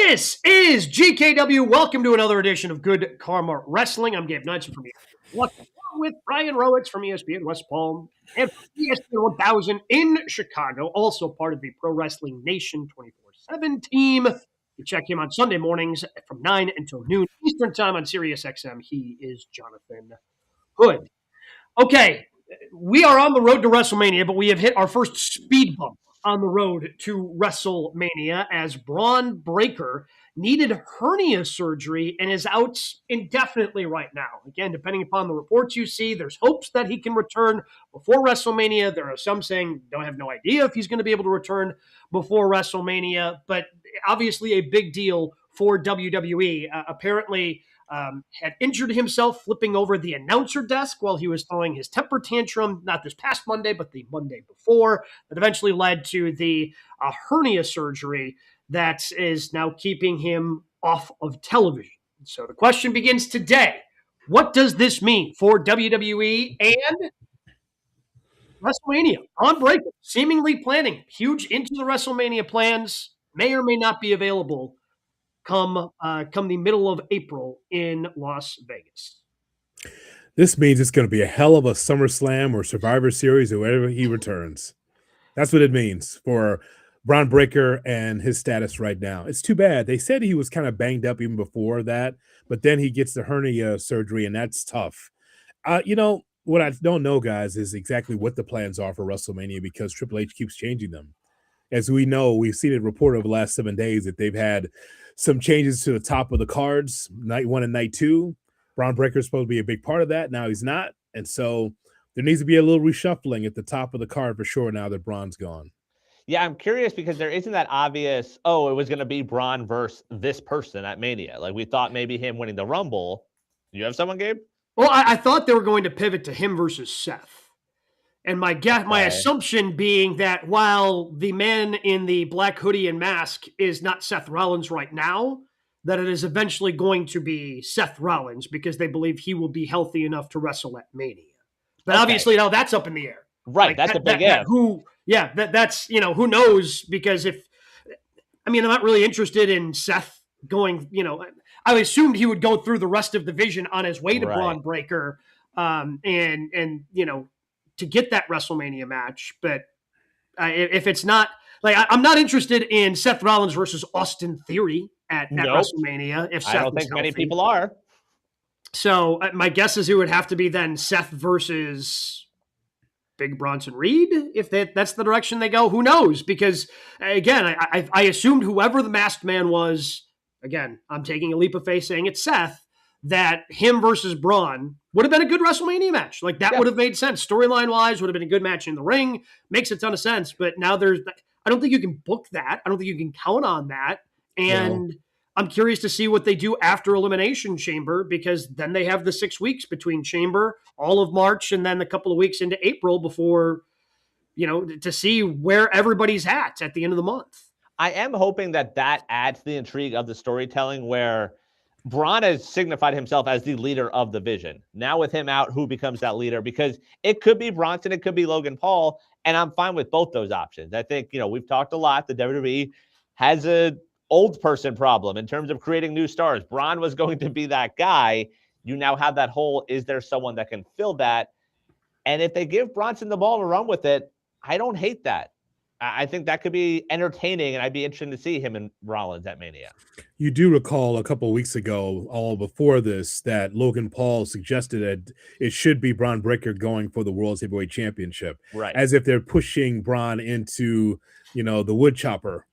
This is GKW. Welcome to another edition of Good Karma Wrestling. I'm Gabe Knudsen from ESPN, with Brian Rowitz from ESPN West Palm and from ESPN 1000 in Chicago, also part of the Pro Wrestling Nation 24/7 team. You check him on Sunday mornings from 9 until noon Eastern Time on SiriusXM. He is Jonathan Hood. Okay, we are on the road to WrestleMania, but we have hit our first speed bump on the road to WrestleMania as Bron Breakker needed hernia surgery and is out indefinitely right now. Again, depending upon the reports you see, there's hopes that he can return before WrestleMania. There are some saying don't have no idea if he's going to be able to return before WrestleMania, but obviously a big deal for WWE. Apparently, had injured himself flipping over the announcer desk while he was throwing his temper tantrum, not this past Monday, but the Monday before, that eventually led to the hernia surgery that is now keeping him off of television. So the question begins today. What does this mean for WWE and WrestleMania? Bron Breakker seemingly planning huge into the WrestleMania plans, may or may not be available come the middle of April in Las Vegas. This means it's going to be a hell of a SummerSlam or Survivor Series or wherever he returns. That's what it means for Bron Breakker and his status right now. It's too bad. They said he was kind of banged up even before that, but then he gets the hernia surgery, and that's tough. What I don't know, guys, is exactly what the plans are for WrestleMania because Triple H keeps changing them. As we know, we've seen it reported over the last 7 days that they've had some changes to the top of the cards, night 1 and night 2. Bron Breakker is supposed to be a big part of that. Now he's not. And so there needs to be a little reshuffling at the top of the card for sure now that Bron's gone. Yeah, I'm curious because there isn't that obvious, it was going to be Bron versus this person at Mania. Like we thought maybe him winning the Rumble. You have someone, Gabe? Well, I thought they were going to pivot to him versus Seth. And my assumption being that while the man in the black hoodie and mask is not Seth Rollins right now, that it is eventually going to be Seth Rollins because they believe he will be healthy enough to wrestle at Mania. But obviously, now that's up in the air. Right, that's a big if. That's, who knows? Because I'm not really interested in Seth going, I assumed he would go through the rest of the division on his way to Bron Breakker to get that WrestleMania match. But if it's not, I'm not interested in Seth Rollins versus Austin Theory at WrestleMania. If Seth I don't think many people are. So my guess is it would have to be then Seth versus Big Bronson Reed. If that's the direction they go, who knows? Because again, I assumed whoever the masked man was, again, I'm taking a leap of faith saying it's Seth, that him versus Bron would have been a good WrestleMania match. Like that would have made sense. Storyline wise would have been a good match in the ring. Makes a ton of sense. But now I don't think you can book that. I don't think you can count on that. And I'm curious to see what they do after Elimination Chamber, because then they have the 6 weeks between Chamber, all of March, and then a couple of weeks into April before, to see where everybody's at the end of the month. I am hoping that adds to the intrigue of the storytelling where Bron has signified himself as the leader of the division. Now with him out, who becomes that leader? Because it could be Bronson, it could be Logan Paul, and I'm fine with both those options. I think, we've talked a lot. The WWE has a old person problem in terms of creating new stars. Bron was going to be that guy. You now have that hole. Is there someone that can fill that? And if they give Bronson the ball to run with it, I don't hate that. I think that could be entertaining, and I'd be interested to see him and Rollins at Mania. You do recall a couple of weeks ago, all before this, that Logan Paul suggested that it should be Bron Breakker going for the World Heavyweight Championship. Right. As if they're pushing Bron into, the wood chipper,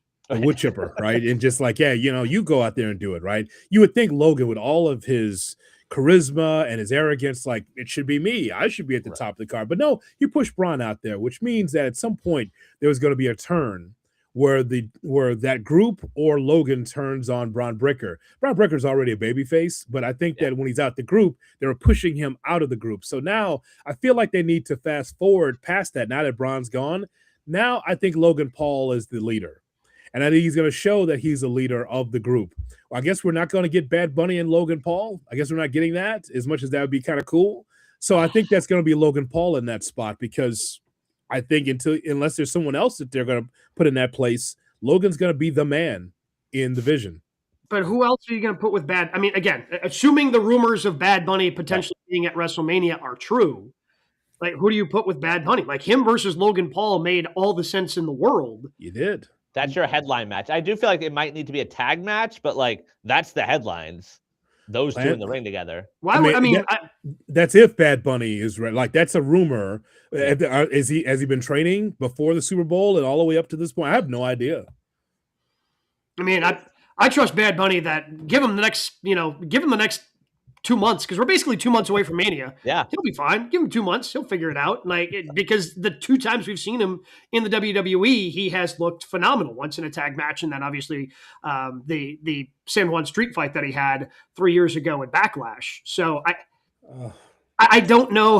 right? And just like, you go out there and do it, right? You would think Logan, with all of his charisma and his arrogance, like, it should be me. I should be at the top of the card. But no, you push Bron out there, which means that at some point there was going to be a turn where that group or Logan turns on Bron Breakker. Bron Breakker's already a babyface, but I think that when he's out the group, they were pushing him out of the group. So now I feel like they need to fast forward past that. Now that Bron's gone, now I think Logan Paul is the leader. And I think he's going to show that he's a leader of the group. Well, I guess we're not going to get Bad Bunny and Logan Paul. I guess we're not getting that, as much as that would be kind of cool. So I think that's going to be Logan Paul in that spot, because I think unless there's someone else that they're going to put in that place, Logan's going to be the man in the division. But who else are you going to put with Bad? I mean, again, assuming the rumors of Bad Bunny potentially being at WrestleMania are true, like who do you put with Bad Bunny? Like him versus Logan Paul made all the sense in the world. You did. That's your headline match. I do feel like it might need to be a tag match, but like that's the headlines. Those two in the ring together. That's if Bad Bunny is right. Like that's a rumor. Has he been training before the Super Bowl and all the way up to this point? I have no idea. I mean, I trust Bad Bunny that give him the next 2 months, because we're basically 2 months away from Mania. Yeah, he'll be fine. Give him 2 months; he'll figure it out. Because the 2 times we've seen him in the WWE, he has looked phenomenal. Once in a tag match, and then obviously the San Juan Street fight that he had 3 years ago in Backlash. So I don't know.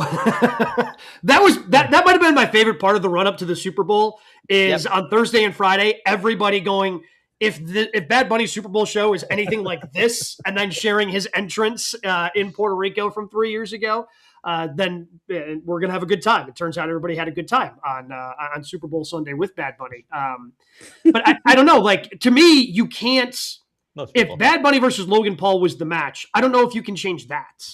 that might have been my favorite part of the run up to the Super Bowl. Is on Thursday and Friday, everybody going, if Bad Bunny's Super Bowl show is anything like this, and then sharing his entrance in Puerto Rico from 3 years ago, then we're gonna have a good time. It turns out everybody had a good time on Super Bowl Sunday with Bad Bunny. But I don't know. Like, to me, you can't. If Bad Bunny versus Logan Paul was the match, I don't know if you can change that.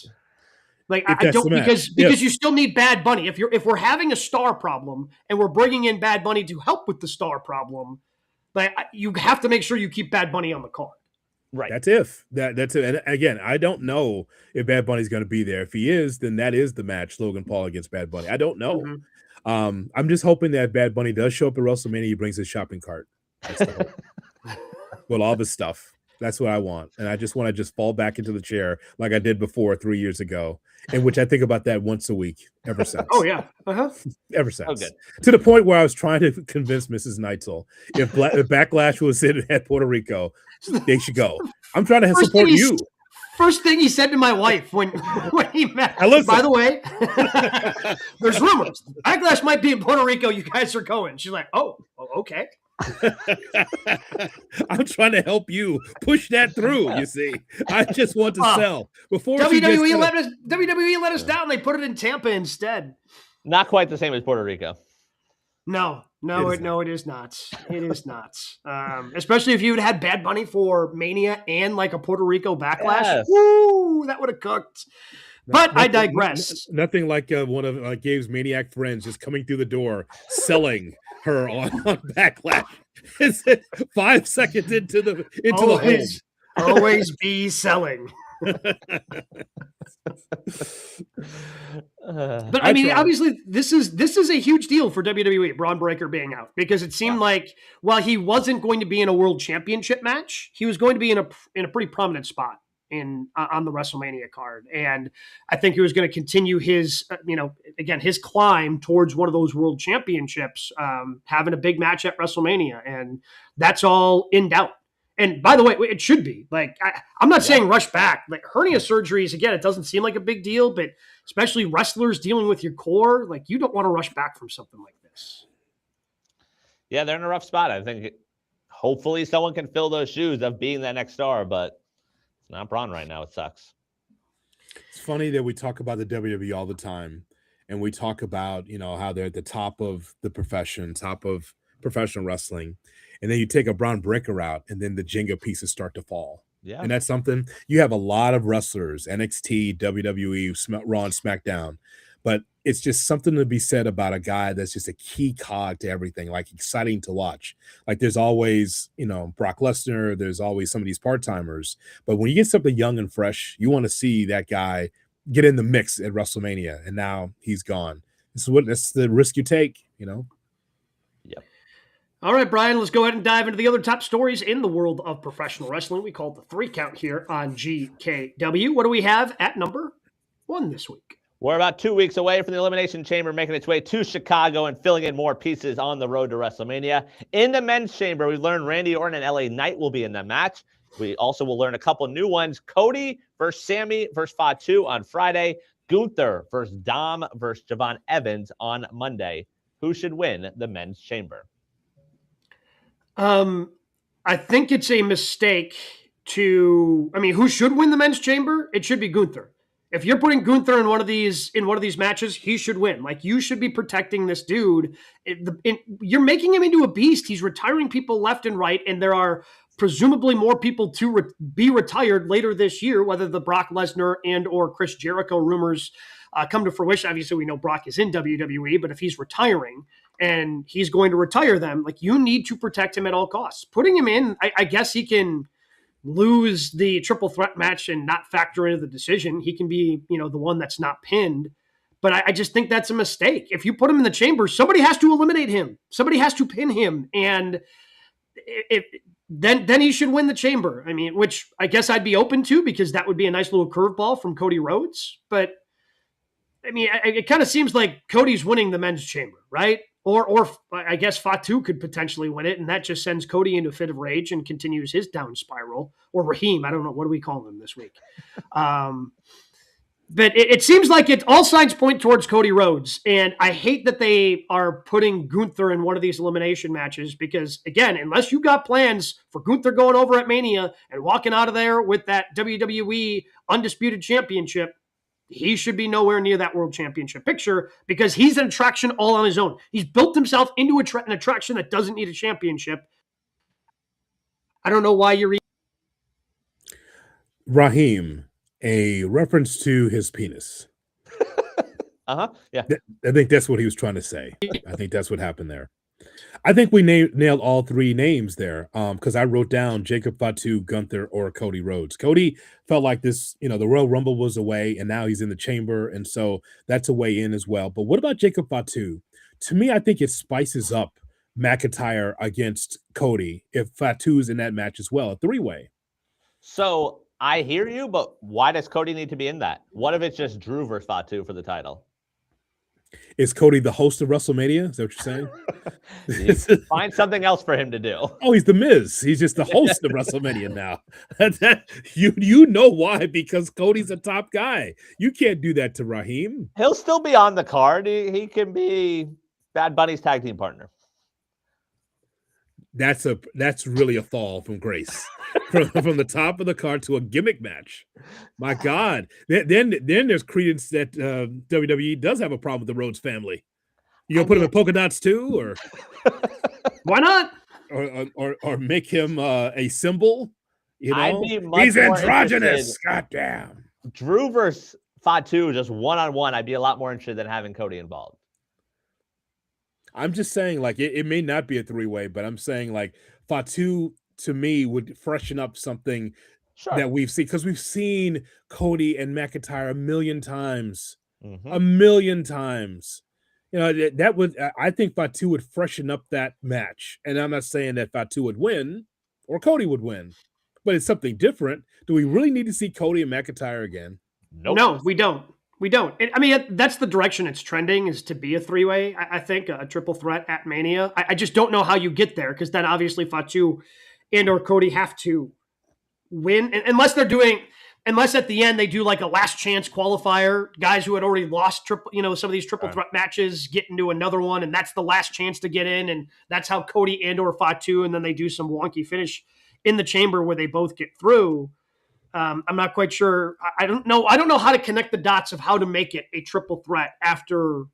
Like, I don't, because you still need Bad Bunny. If we're having a star problem and we're bringing in Bad Bunny to help with the star problem, but you have to make sure you keep Bad Bunny on the card. Right. That's it. And again, I don't know if Bad Bunny's going to be there. If he is, then that is the match, Logan Paul against Bad Bunny. I don't know. Mm-hmm. I'm just hoping that Bad Bunny does show up at WrestleMania. He brings his shopping cart. That's the hope. With all his stuff. That's what I want. And I just want to just fall back into the chair like I did before 3 years ago, in which I think about that once a week ever since. Oh, yeah. Ever since. To the point where I was trying to convince Mrs. Neitzel if Backlash was at Puerto Rico, they should go. I'm trying to support you. First thing he said to my wife when he met, by the way, there's rumors. Backlash might be in Puerto Rico. You guys are going. She's like, oh okay. I'm trying to help you push that through. You see, I just want to sell before WWE let us down. They put it in Tampa instead. Not quite the same as Puerto Rico. No, it is not. It is not. Especially if you had Bad Bunny for Mania and like a Puerto Rico Backlash. Yes. Woo, that would have cooked. But I digress. Nothing like one of Gabe's maniac friends just coming through the door selling her on Backlash. Is it 5 seconds into the home? Always be selling. But I mean, obviously, this is a huge deal for WWE. Bron Breakker being out, because it seemed like while he wasn't going to be in a world championship match, he was going to be in a pretty prominent spot on the WrestleMania card, and I think he was going to continue his his climb towards one of those world championships, having a big match at WrestleMania, and that's all in doubt. And by the way, it should be. Like, I'm not saying rush back. Like, hernia surgeries, again, it doesn't seem like a big deal, but especially wrestlers dealing with your core, like, you don't want to rush back from something like this. Yeah, they're in a rough spot. I think hopefully someone can fill those shoes of being that next star, but it's not Bron right now. It sucks. It's funny that we talk about the WWE all the time, and we talk about, how they're at the top of the profession, top of professional wrestling. And then you take a Bron Breakker out, and then the Jenga pieces start to fall. Yeah. And that's something. You have a lot of wrestlers, NXT, WWE, Raw, and SmackDown. But it's just something to be said about a guy that's just a key cog to everything, like exciting to watch. Like there's always, Brock Lesnar, there's always some of these part-timers. But when you get something young and fresh, you want to see that guy get in the mix at WrestleMania. And now he's gone. That's the risk you take, Yep. All right, Brian, let's go ahead and dive into the other top stories in the world of professional wrestling. We call it the 3 count here on GKW. What do we have at number 1 this week? We're about 2 weeks away from the Elimination Chamber making its way to Chicago and filling in more pieces on the road to WrestleMania. In the men's chamber, we learned Randy Orton and LA Knight will be in the match. We also will learn a couple new ones. Cody versus Sammy versus Fatu on Friday. Gunther versus Dom versus Javon Evans on Monday. Who should win the men's chamber? I think it's a mistake who should win the men's chamber? It should be Gunther. If you're putting Gunther in one of these matches, he should win. Like, you should be protecting this dude. You're making him into a beast. He's retiring people left and right, and there are presumably more people to be retired later this year, whether the Brock Lesnar and or Chris Jericho rumors come to fruition. Obviously, we know Brock is in WWE, but if he's retiring and he's going to retire them, like, you need to protect him at all costs. Putting him in, I guess he can lose the triple threat match and not factor into the decision. He can be, the one that's not pinned. But I just think that's a mistake. If you put him in the chamber, somebody has to eliminate him. Somebody has to pin him. And then he should win the chamber. I mean, which I guess I'd be open to, because that would be a nice little curveball from Cody Rhodes. But I mean, it kind of seems like Cody's winning the men's chamber, right? Or I guess Fatu could potentially win it, and that just sends Cody into a fit of rage and continues his down spiral. Or Raheem, I don't know. What do we call him this week? But it seems like all signs point towards Cody Rhodes. And I hate that they are putting Gunther in one of these elimination matches, because, again, unless you got plans for Gunther going over at Mania and walking out of there with that WWE Undisputed Championship, he should be nowhere near that World Championship picture, because he's an attraction all on his own. He's built himself into an attraction that doesn't need a championship. I don't know why you're... Raheem, a reference to his penis. Yeah. I think that's what he was trying to say. I think that's what happened there. I think we nailed all three names there, because I wrote down Jacob Fatu, Gunther, or Cody Rhodes. Cody felt like this, the Royal Rumble was away, and now he's in the chamber, and so that's a way in as well. But what about Jacob Fatu? To me, I think it spices up McIntyre against Cody if Fatu's in that match as well, a three-way. So I hear you, but why does Cody need to be in that? What if it's just Drew versus Fatu for the title? Is Cody the host of WrestleMania? Is that what you're saying? Find something else for him to do. Oh, he's the Miz. He's just the host of WrestleMania now. You know why? Because Cody's a top guy. You can't do that to Raheem. He'll still be on the card. He can be Bad Bunny's tag team partner. That's really a fall from grace. From the top of the card to a gimmick match. My God. Then there's credence that WWE does have a problem with the Rhodes family. You gonna put him in polka dots too, or why not? Or make him a symbol? I'd be much he's more androgynous. Goddamn. Drew versus Fatu, just one-on-one. I'd be a lot more interested than having Cody involved. I'm just saying, like, it may not be a three-way, but I'm saying, like, Fatu to me would freshen up something that we've seen, because we've seen Cody and McIntyre a million times. A million times. That would, I think Fatu would freshen up that match. And I'm not saying that Fatu would win or Cody would win, but it's something different. Do we really need to see Cody and McIntyre again? Nope. No, we don't. We don't. I mean, that's the direction it's trending, is to be a three-way. I think a triple threat at Mania. I just don't know how you get there, because then obviously Fatu and or Cody have to win, unless at the end they do like a last chance qualifier. Guys who had already lost some of these triple threat matches get into another one, and that's the last chance to get in, and that's how Cody and or Fatu, and then they do some wonky finish in the chamber where they both get through. I'm not quite sure. I don't know how to connect the dots of how to make it a triple threat after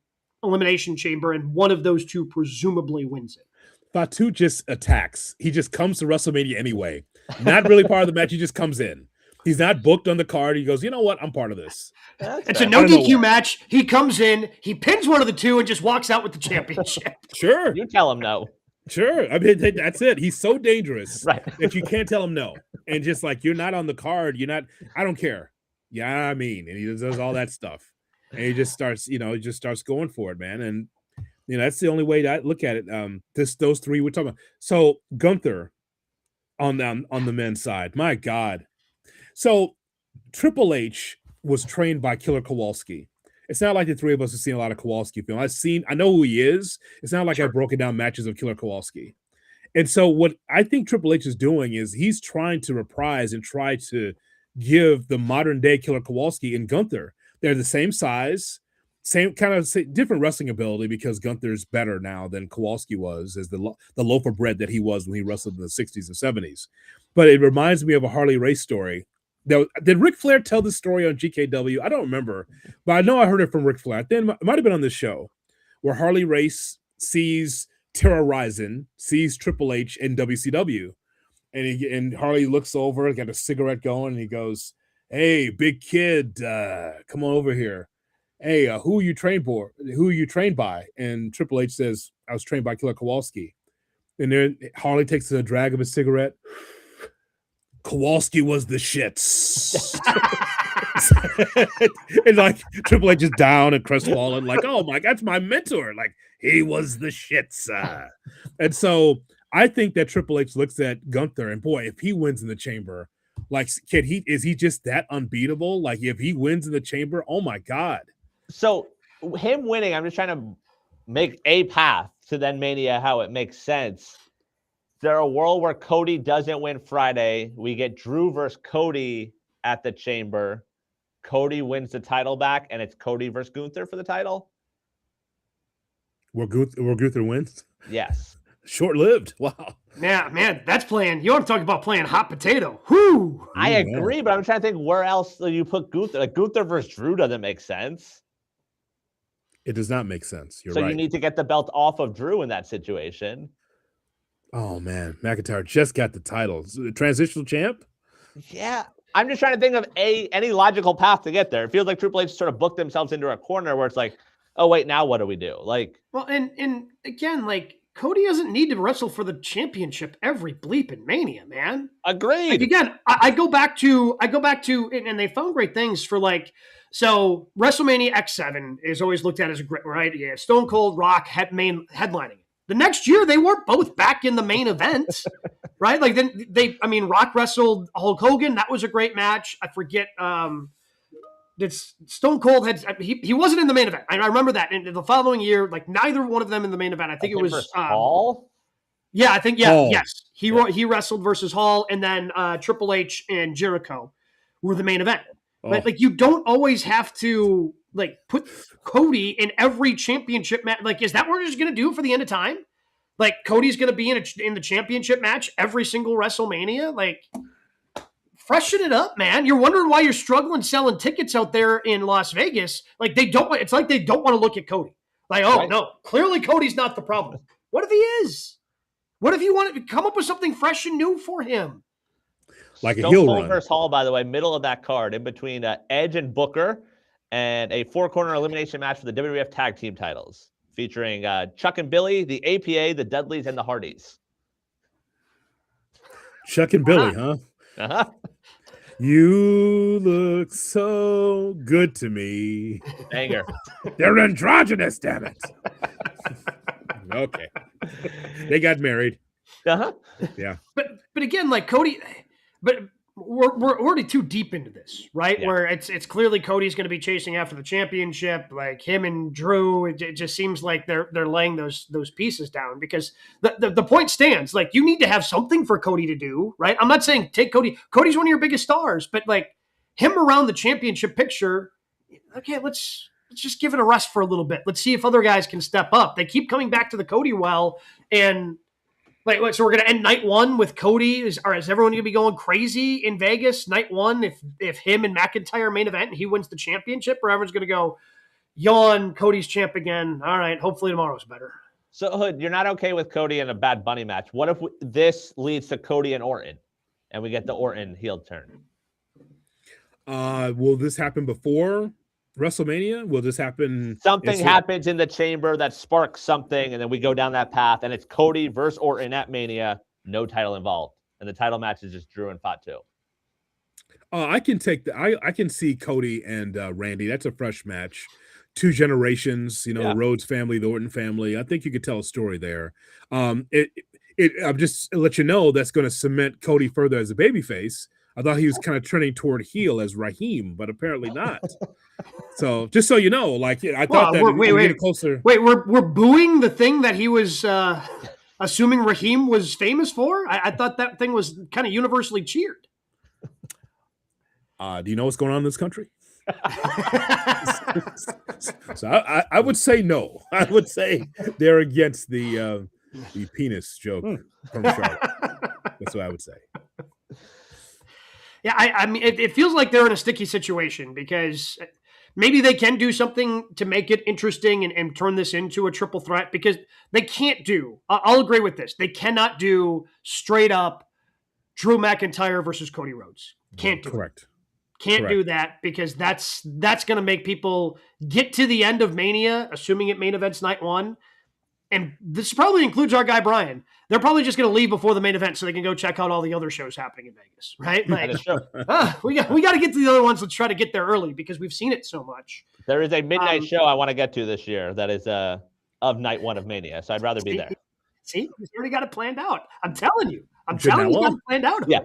Elimination Chamber, and one of those two presumably wins it. Fatu just attacks. He just comes to WrestleMania anyway. Not really part of the match. He just comes in. He's not booked on the card. He goes, you know what? I'm part of this. It's a no DQ match. He comes in, he pins one of the two, and just walks out with the championship. Sure. You tell him no. Sure. I mean, that's it. He's so dangerous that you can't tell him no. And just like, you're not on the card. You're not, I don't care. Yeah, I mean, and he does all that stuff. And he just starts, going for it, man. And, that's the only way to look at it. Those three we're talking about. So Gunther on the men's side, my God. So Triple H was trained by Killer Kowalski. It's not like the three of us have seen a lot of Kowalski film. I know who he is. It's not like I've broken down matches of Killer Kowalski. And so what I think Triple H is doing is he's trying to reprise and try to give the modern day Killer Kowalski and Gunther. They're the same size, same kind of different wrestling ability, because Gunther's better now than Kowalski was, as the loaf of bread that he was when he wrestled in the 60s and 70s. But it reminds me of a Harley Race story. Did Ric Flair tell this story on GKW? I don't remember, but I know I heard it from Ric Flair. Then it might have been on this show where Harley Race sees Terra Ryzing, sees Triple H in WCW, and Harley looks over, got a cigarette going, and he goes, "Hey, big kid, come on over here. Hey, who are you trained for? Who are you trained by?" And Triple H says, "I was trained by Killer Kowalski." And then Harley takes a drag of a cigarette. Kowalski was the shits. And like Triple H is down and crestfallen, like, "Oh my, that's my mentor. Like, he was the shits." And so I think that Triple H looks at Gunther, and boy, if he wins in the chamber, like, is he just that unbeatable? Like, if he wins in the chamber, oh my God. So him winning, I'm just trying to make a path to then Mania how it makes sense. There a world where Cody doesn't win Friday. We get Drew versus Cody at the chamber. Cody wins the title back, and it's Cody versus Gunther for the title. Where Gunther wins? Yes. Short-lived. Wow. Yeah, man, that's playing. You want to talk about playing hot potato? Whoo! I agree, but I'm trying to think where else do you put Gunther? Like, Gunther versus Drew doesn't make sense. It does not make sense. You're so right. You need to get the belt off of Drew in that situation. Oh man, McIntyre just got the title. Transitional champ? Yeah. I'm just trying to think of any logical path to get there. It feels like Triple H sort of booked themselves into a corner where it's like, oh wait, now what do we do? Like, well, and again, like, Cody doesn't need to wrestle for the championship every bleeping Mania, man. Agreed. Like, again, I go back to, and they found great things for, like, so WrestleMania X7 is always looked at as a great, right? Yeah, Stone Cold, Rock headlining. The next year, they weren't both back in the main event, right? Like, then Rock wrestled Hulk Hogan. That was a great match. I forget. Stone Cold he wasn't in the main event. I remember that. And the following year, like, neither one of them in the main event. I think it was Hall. Yeah, I think Hall. Yes, he wrestled versus Hall, and then Triple H and Jericho were the main event. Oh. But like, you don't always have to like put Cody in every championship match. Like, is that what we're just gonna do for the end of time? Like, Cody's gonna be in the championship match every single WrestleMania? Like, freshen it up, man. You're wondering why you're struggling selling tickets out there in Las Vegas. Like, it's like they don't want to look at Cody. Like, oh, right. No, clearly Cody's not the problem. What if he is? What if you want to come up with something fresh and new for him? Like a heel run. Versus Hall, by the way, middle of that card, in between Edge and Booker, and a 4-corner elimination match for the WWF Tag Team titles, featuring Chuck and Billy, the APA, the Dudleys, and the Hardys. Chuck and Billy, huh? Uh-huh. You look so good to me. Banger. They're androgynous, damn it. Okay. They got married. Uh-huh. Yeah. But again, like, Cody, but we're already too deep into this, right? Yeah. Where it's clearly Cody's going to be chasing after the championship, like him and Drew. It just seems like they're laying those pieces down, because the point stands. Like, you need to have something for Cody to do, right? I'm not saying take Cody. Cody's one of your biggest stars, but like, him around the championship picture. Okay, let's just give it a rest for a little bit. Let's see if other guys can step up. They keep coming back to the Cody well, and like, so we're going to end night one with Cody. Is everyone going to be going crazy in Vegas night one if him and McIntyre main event and he wins the championship, or everyone's going to go, yawn, Cody's champ again. All right, hopefully tomorrow's better. So, Hood, you're not okay with Cody in a Bad Bunny match. What if this leads to Cody and Orton, and we get the Orton heel turn? Will this happen before WrestleMania? Will this happen? Something happens in the chamber that sparks something, and then we go down that path, and it's Cody versus Orton at Mania, no title involved, and the title match is just Drew and Fatu. I can take I can see Cody and Randy. That's a fresh match. 2 generations, the Rhodes family, the Orton family. I think you could tell a story there. I'm just let you know that's going to cement Cody further as a babyface. I thought he was kind of turning toward heel as Raheem, but apparently not. So just so you know, like, I thought that we're closer. Wait, we're booing the thing that he was assuming Raheem was famous for? I thought that thing was kind of universally cheered. Do you know what's going on in this country? So I would say no. I would say they're against the penis joke from Charlotte. That's what I would say. Yeah, I mean, it feels like they're in a sticky situation, because maybe they can do something to make it interesting and turn this into a triple threat, because they can't do, I'll agree with this, they cannot do straight up Drew McIntyre versus Cody Rhodes. Can't do it. Can't do that because that's going to make people get to the end of Mania, assuming it main events night one. And this probably includes our guy, Brian. They're probably just going to leave before the main event so they can go check out all the other shows happening in Vegas, right? Like, we got to get to the other ones. Let's try to get there early because we've seen it so much. There is a midnight show I want to get to this year that is of night one of Mania. So I'd rather be there. See, he's already got it planned out. I'm telling you. Telling you, got it planned out. Yeah.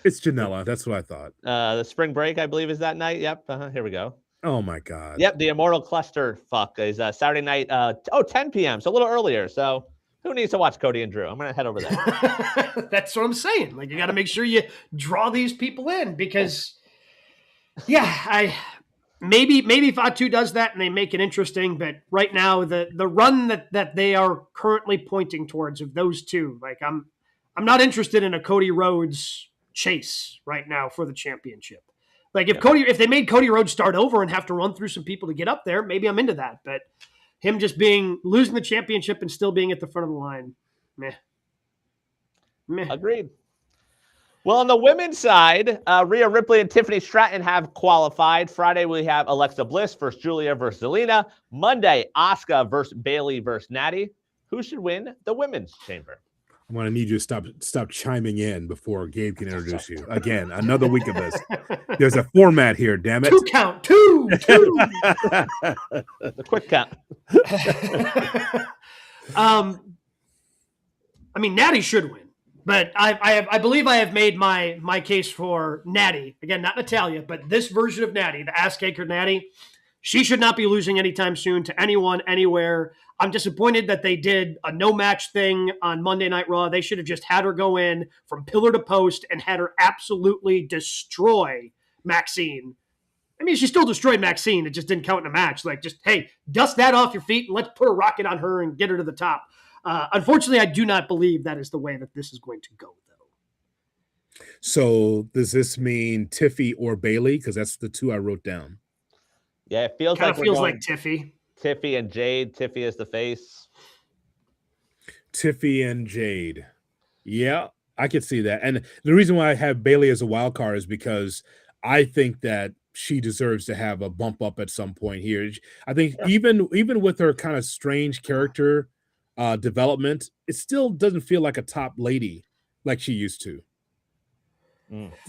It's Janela. That's what I thought. The spring break, I believe, is that night. Yep. Here we go. Oh, my God. Yep. The Immortal Cluster is Saturday night. 10 p.m. So a little earlier. So who needs to watch Cody and Drew? I'm going to head over there. That's what I'm saying. Like, you got to make sure you draw these people in because, maybe Fatu does that and they make it interesting. But right now, the run that they are currently pointing towards of those two, like I'm not interested in a Cody Rhodes chase right now for the championship. Like if they made Cody Rhodes start over and have to run through some people to get up there, maybe I'm into that. But him just losing the championship and still being at the front of the line, meh. Agreed. Well, on the women's side, Rhea Ripley and Tiffany Stratton have qualified. Friday, we have Alexa Bliss versus Julia versus Zelina. Monday, Asuka versus Bayley versus Natty. Who should win the women's chamber? I'm going to need you to stop chiming in before Gabe can introduce you. Again, another week of this. There's a format here, damn it. 2 count. Two. The quick count. Natty should win. But I believe I have made my case for Natty. Again, not Natalya, but this version of Natty, the ass-kicker Natty. She should not be losing anytime soon to anyone, anywhere. I'm disappointed that they did a no-match thing on Monday Night Raw. They should have just had her go in from pillar to post and had her absolutely destroy Maxine. I mean, she still destroyed Maxine. It just didn't count in a match. Like, just, hey, dust that off your feet and let's put a rocket on her and get her to the top. Unfortunately, I do not believe that is the way that this is going to go, though. So does this mean Tiffy or Bayley? Because that's the two I wrote down. Yeah, it feels like Tiffy. Tiffy and Jade. Tiffy is the face. Tiffy and Jade. Yeah, I could see that. And the reason why I have Bayley as a wild card is because I think that she deserves to have a bump up at some point here. I think even with her kind of strange character development, it still doesn't feel like a top lady like she used to.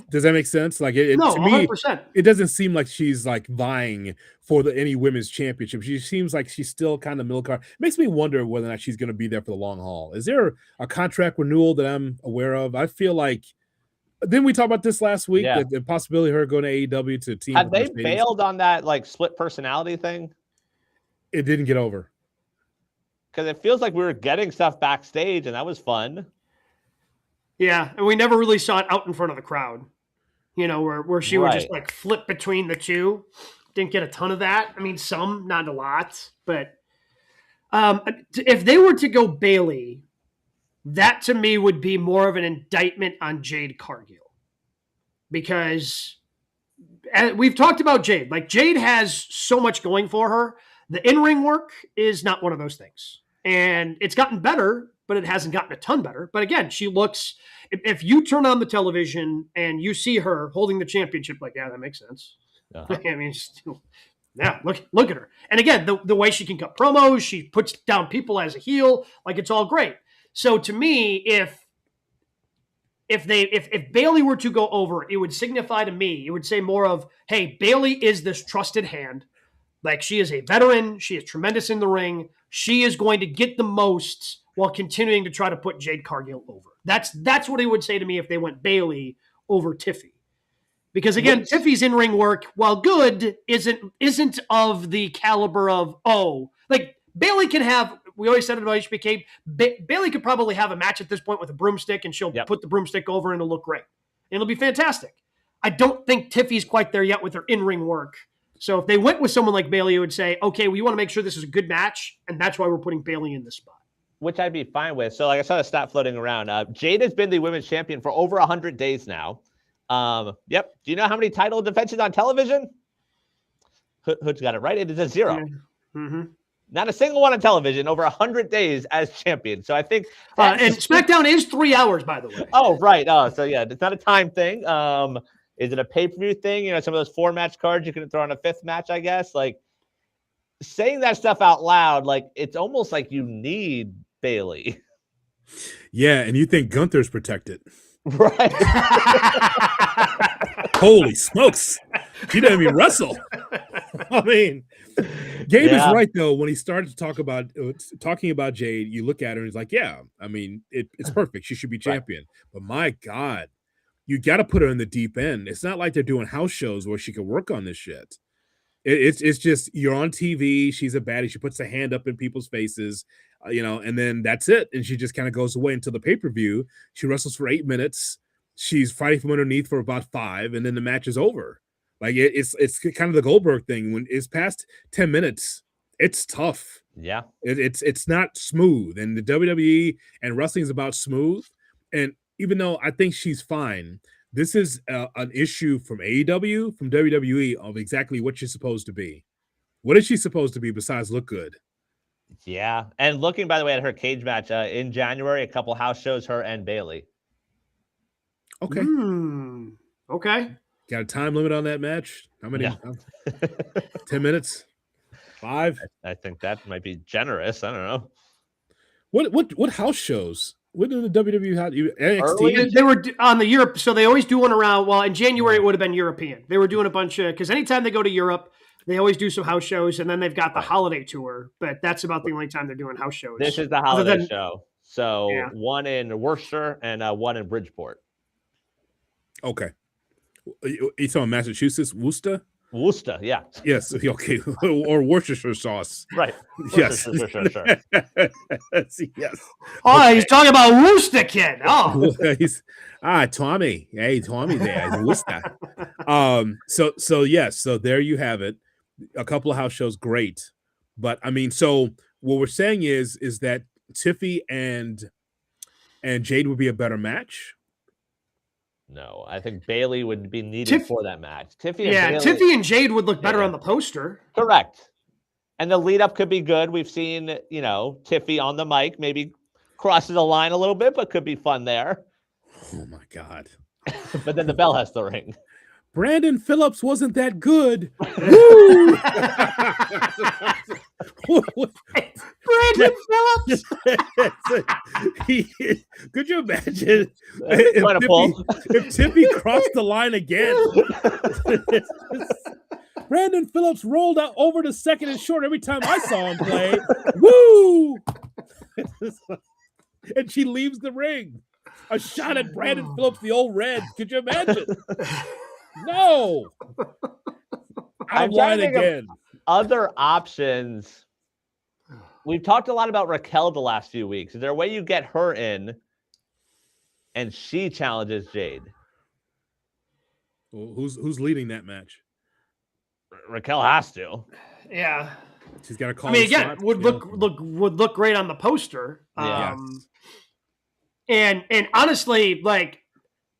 Does that make sense? Like no, to me, 100%. It doesn't seem like she's like vying for any women's championship. She seems like she's still kind of middle card. Makes me wonder whether or not she's going to be there for the long haul. Is there a contract renewal that I'm aware of? I feel like didn't we talk about this last week? Yeah. The possibility of her going to AEW to team. Have they bailed on that like split personality thing? It didn't get over. Because it feels like we were getting stuff backstage, and that was fun. Yeah, and we never really saw it out in front of the crowd. You know, where she would just like flip between the two. Didn't get a ton of that. I mean, some, not a lot. But if they were to go Bayley, that to me would be more of an indictment on Jade Cargill. Because we've talked about Jade. Like, Jade has so much going for her. The in-ring work is not one of those things. And it's gotten better, but it hasn't gotten a ton better. But again, she looks, if you turn on the television and you see her holding the championship, like, yeah, that makes sense. Uh-huh. I mean, look at her. And again, the way she can cut promos, she puts down people as a heel, like, it's all great. So to me, if Bayley were to go over, it would signify to me, it would say more of, hey, Bayley is this trusted hand. Like, she is a veteran. She is tremendous in the ring. She is going to get the most while continuing to try to put Jade Cargill over. That's what it would say to me if they went Bayley over Tiffy. Because again, Tiffy's in-ring work, while good, isn't of the caliber of, like, Bayley can have, we always said it about HBK, Bayley could probably have a match at this point with a broomstick, and she'll put the broomstick over and it'll look great. And it'll be fantastic. I don't think Tiffy's quite there yet with her in-ring work. So if they went with someone like Bayley, it would say, okay, we want to make sure this is a good match, and that's why we're putting Bayley in this spot. Which I'd be fine with. So, like, I saw a stat floating around. Jade has been the women's champion for over 100 days now. Yep. Do you know how many title defenses on television? Hood's got it right. It is a 0. Mm-hmm. Not a single one on television over 100 days as champion. So I think and SmackDown is 3 hours, by the way. Oh, right. Oh, so yeah, it's not a time thing. Is it a pay-per-view thing? You know, some of those 4-match cards you can throw on a 5th match, I guess. Like saying that stuff out loud, like it's almost like you need Bailey. Yeah, and you think Gunther's protected. Right. Holy smokes. He didn't even wrestle. I mean, Gabe is right, though. When he started to talking about Jade, you look at her and he's like, yeah, I mean, it's perfect. She should be champion. Right. But my God, you got to put her in the deep end. It's not like they're doing house shows where she can work on this shit. It's just you're on TV. She's a baddie. She puts a hand up in people's faces, and then that's it. And she just kind of goes away until the pay-per-view. She wrestles for 8 minutes. She's fighting from underneath for about 5, and then the match is over. Like it's kind of the Goldberg thing. When it's past 10 minutes, it's tough. Yeah, it's not smooth. And the WWE and wrestling is about smooth. And even though I think she's fine, this is an issue from AEW, from WWE of exactly what she's supposed to be. What is she supposed to be besides look good? Yeah, and looking, by the way, at her cage match in January, a couple house shows, her and Bailey. Okay. Okay. Got a time limit on that match? How many? Yeah. 10 minutes? 5? I think that might be generous. I don't know. What house shows? What did the WWE have? NXT? They were on the Europe, so they always do one around. Well, in January it would have been European. They were doing a bunch of because anytime they go to Europe, they always do some house shows, and then they've got the holiday tour. But that's about the only time they're doing house shows. This is the holiday show. So one in Worcester and one in Bridgeport. Okay. You talking Massachusetts? Worcester, yeah. Yes, okay. Or Worcestershire sauce. Right. Yes. Yes. Oh, he's talking about Worcester kid. Oh. Tommy. Hey, Tommy there. Worcester. So there you have it. A couple of house shows, great. But I mean, so what we're saying is that Tiffy and Jade would be a better match. No, I think Bailey would be needed for that match. Tiffy and Jade would look better on the poster. Correct. And the lead up could be good. We've seen, Tiffy on the mic, maybe crosses the line a little bit, but could be fun there. Oh my God. But then the bell has to ring. Brandon Phillips wasn't that good. Woo! Brandon Phillips. Could you imagine if Tiffy crossed the line again? Brandon Phillips rolled out over to second and short every time I saw him play. Woo! And she leaves the ring. A shot at Brandon Phillips, the old Red. Could you imagine? No. I'm lying again. Other options. We've talked a lot about Raquel the last few weeks. Is there a way you get her in and she challenges Jade? Well, who's leading that match? Raquel has to. Yeah. She's got to call. I mean, again, would look great on the poster. Yeah. And honestly, like,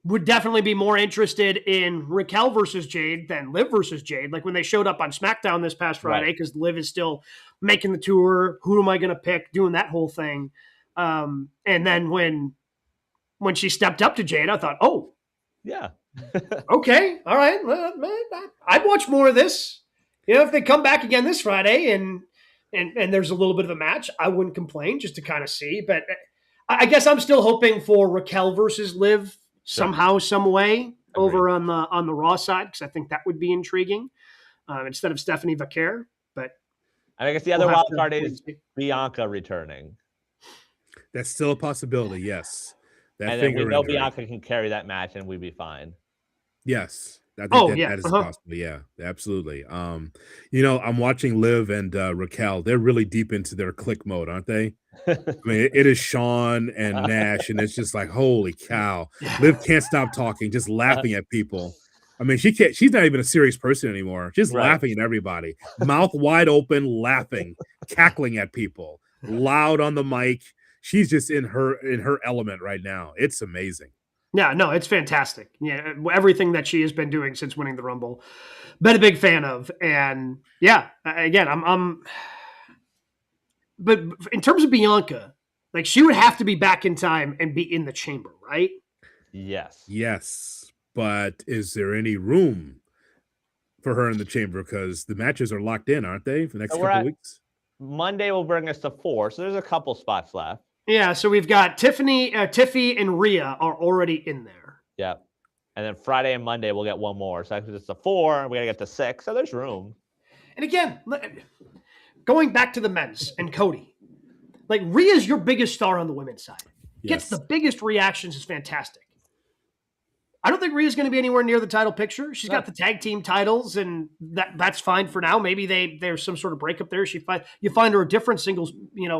would definitely be more interested in Raquel versus Jade than Liv versus Jade. Like when they showed up on SmackDown this past Friday, because Liv is still making the tour. Who am I going to pick? Doing that whole thing. And then when she stepped up to Jade, I thought, oh, yeah, okay, all right. I'd watch more of this. If they come back again this Friday and there's a little bit of a match, I wouldn't complain just to kind of see. But I guess I'm still hoping for Raquel versus Liv. Somehow, some way over on the Raw side, because I think that would be intriguing instead of Stephanie Vaquer. But I guess the other wild card is Bianca returning. That's still a possibility. Yes, and then we know Bianca can carry that match, and we'd be fine. Yes. I think that is possible. Yeah, absolutely. I'm watching Liv and Raquel. They're really deep into their click mode, aren't they? I mean, it is Sean and Nash, and it's just like, holy cow. Liv can't stop talking, just laughing at people. I mean, she's not even a serious person anymore. Just laughing at everybody. Mouth wide open, laughing, cackling at people, loud on the mic. She's just in her element right now. It's amazing. Yeah, no, it's fantastic. Yeah, everything that she has been doing since winning the Rumble, been a big fan of. And yeah, again, but in terms of Bianca, like she would have to be back in time and be in the chamber, right? Yes. Yes, but is there any room for her in the chamber? Because the matches are locked in, aren't they, for the next So couple of weeks? Monday will bring us to 4, so there's a couple spots left. Yeah, so we've got Tiffy and Rhea are already in there. Yeah. And then Friday and Monday we'll get one more. So actually it's a 4, we got to get to 6, so there's room. And again, going back to the men's and Cody, like Rhea's your biggest star on the women's side. Gets the biggest reactions, is fantastic. I don't think Rhea's going to be anywhere near the title picture. She's got the tag team titles, and that's fine for now. Maybe there's some sort of breakup there. You find her a different singles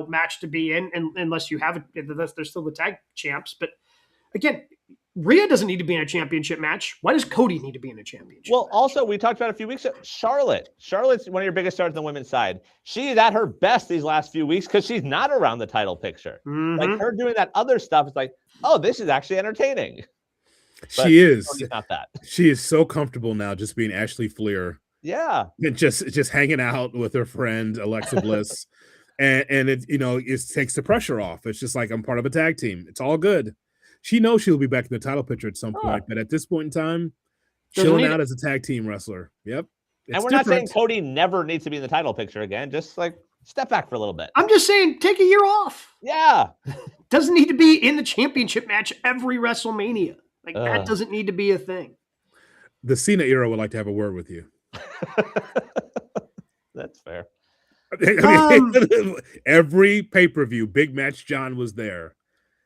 match to be in, and unless you have it, there's still the tag champs. But again, Rhea doesn't need to be in a championship match. Why does Cody need to be in a championship match? Also, we talked about a few weeks ago, Charlotte. Charlotte's one of your biggest stars on the women's side. She is at her best these last few weeks because she's not around the title picture. Mm-hmm. Like her doing that other stuff is like, oh, this is actually entertaining. But she is. Cody's not that. She is so comfortable now just being Ashley Fleer. Yeah. And just hanging out with her friend Alexa Bliss. and it it takes the pressure off. It's just like, I'm part of a tag team. It's all good. She knows she'll be back in the title picture at some point, but at this point in time, chilling out as a tag team wrestler. Yep. And we're not saying Cody never needs to be in the title picture again. Just like step back for a little bit. I'm just saying, take a year off. Yeah. Doesn't need to be in the championship match every WrestleMania. Like that doesn't need to be a thing. The Cena era would like to have a word with you. That's fair. Every pay-per-view, Big Match John was there.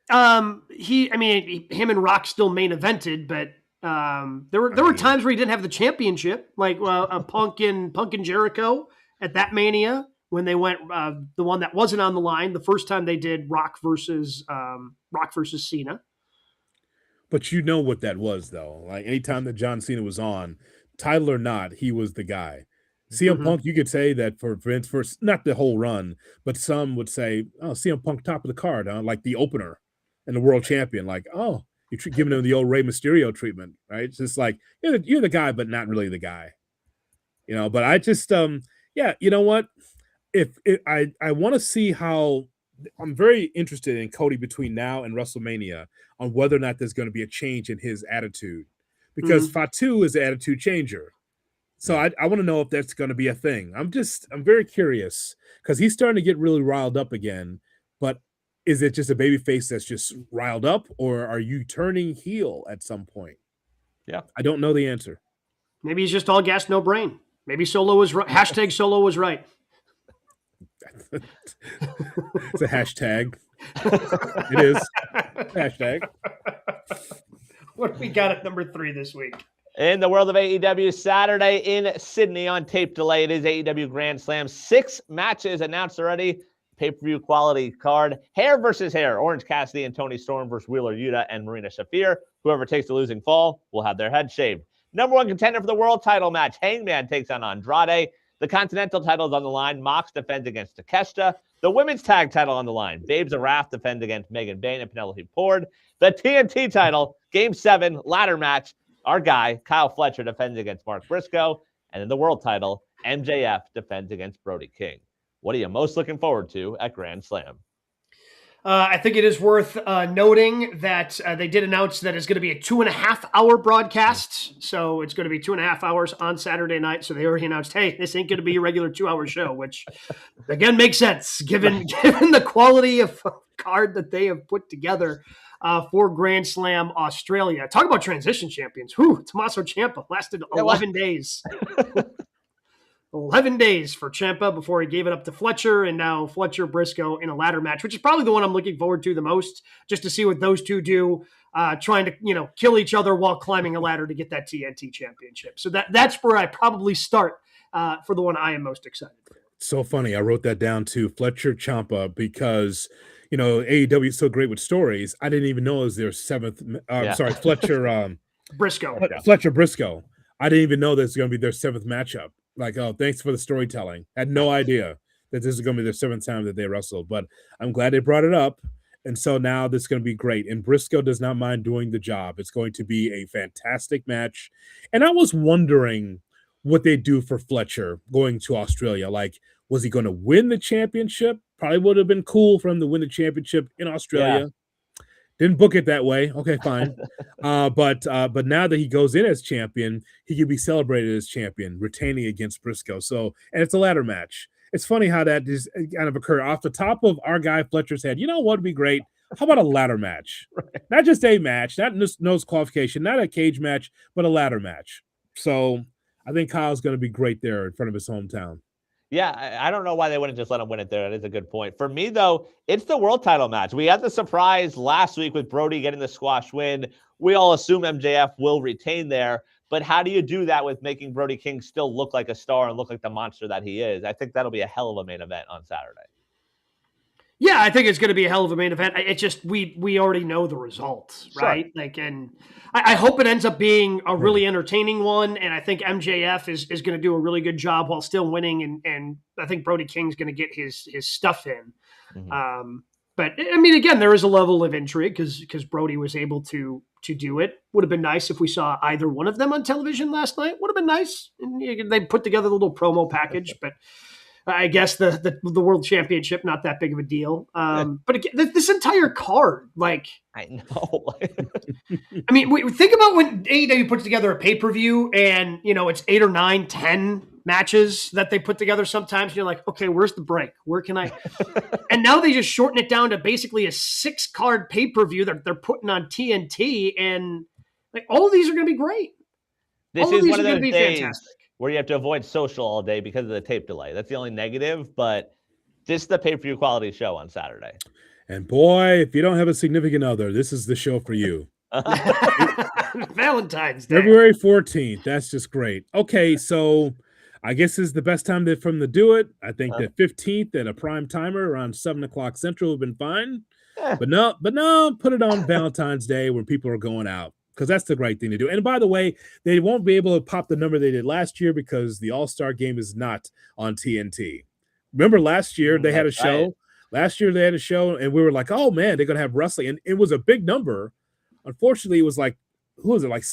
Him and Rock still main evented, but there were times where he didn't have the championship, like Punk and Jericho at that Mania when they went the one that wasn't on the line the first time they did Rock versus Cena. But you know what that was, though. Like anytime that John Cena was on, title or not, he was the guy. CM Punk, you could say that for not the whole run, but some would say, oh, CM Punk top of the card, like the opener and the world champion. Like, oh, you're giving him the old Rey Mysterio treatment, right? It's just like, you're the guy, but not really the guy. But I just, you know what? I want to see how. I'm very interested in Cody between now and WrestleMania on whether or not there's going to be a change in his attitude, because Fatu is an attitude changer. So I want to know if that's going to be a thing. I'm very curious because he's starting to get really riled up again. But is it just a baby face that's just riled up, or are you turning heel at some point? Yeah, I don't know the answer. Maybe he's just all gas, no brain. Maybe Solo was right. Hashtag Solo was right. It's a hashtag. It is. Hashtag. What do we got at number 3 this week? In the world of AEW, Saturday in Sydney on tape delay, it is AEW Grand Slam. 6 matches announced already. Pay-per-view quality card. Hair versus hair. Orange Cassidy and Tony Storm versus Wheeler Yuta and Marina Shafir. Whoever takes the losing fall will have their head shaved. Number 1 contender for the world title match. Hangman takes on Andrade. The Continental title is on the line. Mox defends against Takeshita. The women's tag title on the line. Babes of Wrath defends against Megan Bayne and Penelope Ford. The TNT title, Game 7, ladder match. Our guy, Kyle Fletcher, defends against Mark Briscoe. And then the world title, MJF defends against Brody King. What are you most looking forward to at Grand Slam? I think it is worth noting that they did announce that it's going to be a 2.5-hour broadcast. So it's going to be 2.5 hours on Saturday night. So they already announced, hey, this ain't going to be a regular 2-hour show, which again makes sense given the quality of card that they have put together for Grand Slam Australia. Talk about transition champions. Tommaso Ciampa lasted 11 days. 11 days for Ciampa before he gave it up to Fletcher, and now Fletcher Briscoe in a ladder match, which is probably the one I'm looking forward to the most, just to see what those two do, trying to kill each other while climbing a ladder to get that TNT championship. So that's where I probably start for the one I am most excited for. So funny. I wrote that down too, Fletcher Ciampa, because AEW is so great with stories. I didn't even know it was their 7th. Fletcher Briscoe. Fletcher Briscoe. I didn't even know that's going to be their 7th matchup. Like, oh, thanks for the storytelling. Had no idea that this is going to be their 7th time that they wrestled, but I'm glad they brought it up. And so now this is going to be great. And Briscoe does not mind doing the job. It's going to be a fantastic match. And I was wondering what they do for Fletcher going to Australia. Like, Was he going to win the championship? Probably would have been cool for him to win the championship in Australia. Didn't book it that way. Okay, fine. But now that he goes in as champion, he can be celebrated as champion, retaining against Briscoe. So, and it's a ladder match. It's funny how that just kind of occurred off the top of our guy Fletcher's head. You know what would be great? How about a ladder match? Right. Not just a match, not no qualification, not a cage match, but a ladder match. So I think Kyle's going to be great there in front of his hometown. Yeah, I don't know why they wouldn't just let him win it there. That is a good point. For me, though, it's the world title match. We had the surprise last week with Brody getting the squash win. We all assume MJF will retain there. But how do you do that with making Brody King still look like a star and look like the monster that he is? I think that'll be a hell of a main event on Saturday. Yeah, I think it's going to be a hell of a main event. It's just we already know the results, right? Sure. Like, and I hope it ends up being a really entertaining one. And I think MJF is going to do a really good job while still winning. And I think Brody King's going to get his stuff in. Mm-hmm. But I mean, again, there is a level of intrigue because Brody was able to do it. Would have been nice if we saw either one of them on television last night. Would have been nice. And they put together a little promo package, but. I guess the world championship, not that big of a deal. But again, this entire card, like, I know. I mean, we think about when AEW puts together a pay-per-view and, it's 8 or 9, 10 matches that they put together sometimes. And you're like, okay, where's the break? Where can I? And now they just shorten it down to basically a 6-card pay-per-view that they're putting on TNT. And like, all of these are going to be great. This is one of those days where you have to avoid social all day because of the tape delay. That's the only negative, but this is the pay-per-view quality show on Saturday. And boy, if you don't have a significant other, this is the show for you. Valentine's Day. February 14th. That's just great. Okay, so I guess this is the best time for them to do it. I think the 15th at a prime timer around 7 o'clock Central would have been fine. But no, put it on Valentine's Day when people are going out. Because that's the right thing to do. And by the way, they won't be able to pop the number they did last year because the All-Star game is not on TNT. Remember last year they had a show? Right. Last year they had a show, and we were like, oh, man, they're going to have wrestling. And it was a big number. Unfortunately, it was like, who was it? Like,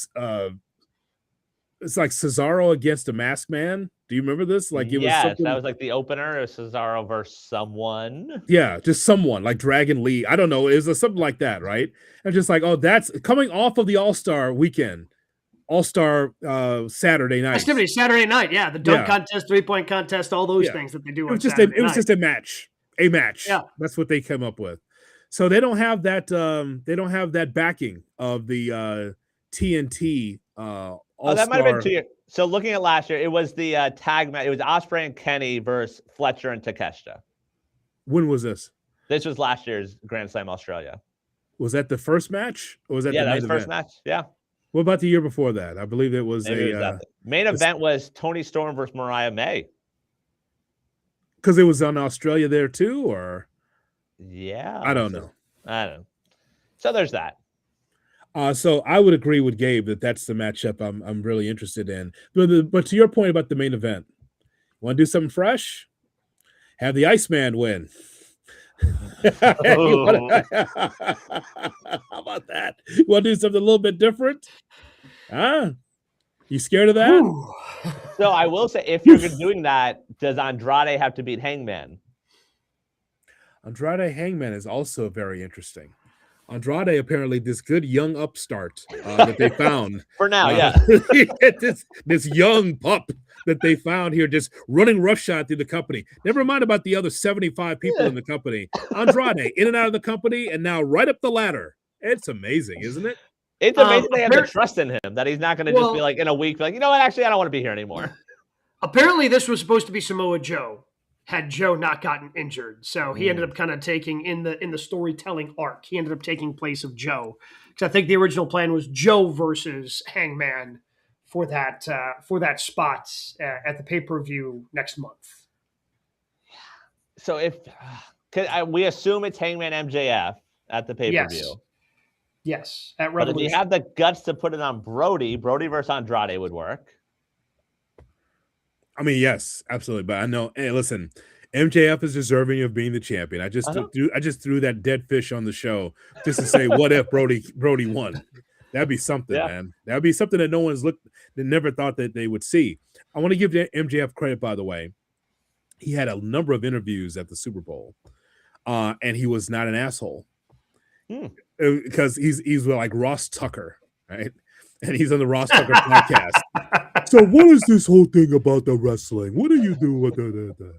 it's like Cesaro against a masked man. Do you remember this? Like, it was something... that was like the opener of Cesaro versus someone. Yeah, just someone like Dragon Lee. I don't know. It was something like that, right? And just like, oh, that's coming off of the All-Star weekend, All-Star Saturday night. Saturday night, yeah. The dunk contest, 3-point contest, all those things that they do. It was just a match. A match. Yeah, that's what they came up with. So they don't have that. They don't have that backing of the TNT. Oh, that might have been 2 years. So looking at last year, it was the tag match. It was Ospreay and Kenny versus Fletcher and Takeshita. When was this? This was last year's Grand Slam Australia. Was that the first match? Or was that the was first match? Yeah. What about the year before that? I believe it was main event was Tony Storm versus Mariah May. Because it was on Australia there too, or? Yeah. I don't know. So there's that. So I would agree with Gabe that that's the matchup I'm really interested in. But to your point about the main event, want to do something fresh? Have the Iceman win. How about that? You want to do something a little bit different? You scared of that? So I will say, if you're doing that, does Andrade have to beat Hangman? Andrade Hangman is also very interesting. Andrade, apparently, this good young upstart that they found. For now, this young pup that they found here just running roughshod through the company. Never mind about the other 75 people in the company. Andrade, in and out of the company, and now right up the ladder. It's amazing, isn't it? It's amazing they have the trust in him that he's not going to just be like, in a week, be like, you know what, actually, I don't want to be here anymore. Apparently, this was supposed to be Samoa Joe. Had Joe not gotten injured. So he ended up kind of taking in the storytelling arc. He ended up taking place of Joe. Because I think the original plan was Joe versus Hangman for that spot at the pay-per-view next month. So we assume it's Hangman MJF at the pay-per-view. Yes. At Revolution. But if you have the guts to put it on Brody versus Andrade would work. I mean, yes, absolutely. But I know, hey, listen, MJF is deserving of being the champion. I just threw that dead fish on the show just to say, what if Brody won? That'd be something, man. That'd be something that that never thought that they would see. I want to give MJF credit, by the way. he had a number of interviews at the Super Bowl, and he was not an asshole because he's like Ross Tucker, right? And he's on the Ross Tucker podcast. So what is this whole thing about the wrestling? What do you do with the?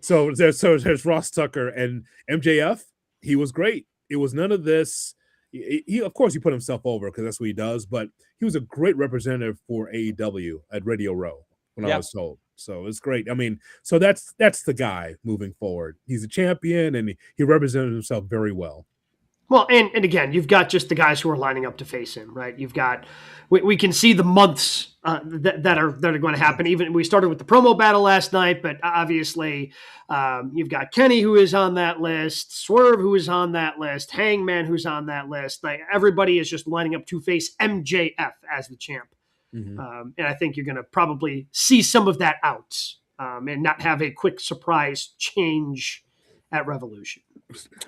So there's Ross Tucker and MJF. He was great. It was none of this. He of course he put himself over because that's what he does. But he was a great representative for AEW at Radio Row when I was told. So it's great. I mean, so that's the guy moving forward. He's a champion and he represented himself very well. Well, and again, you've got just the guys who are lining up to face him, right? You've got we can see the months that are going to happen. Even we started with the promo battle last night, but obviously you've got Kenny who is on that list, Swerve who is on that list, Hangman who's on that list. Like everybody is just lining up to face MJF as the champ, and I think you're going to probably see some of that out and not have a quick surprise change at Revolution.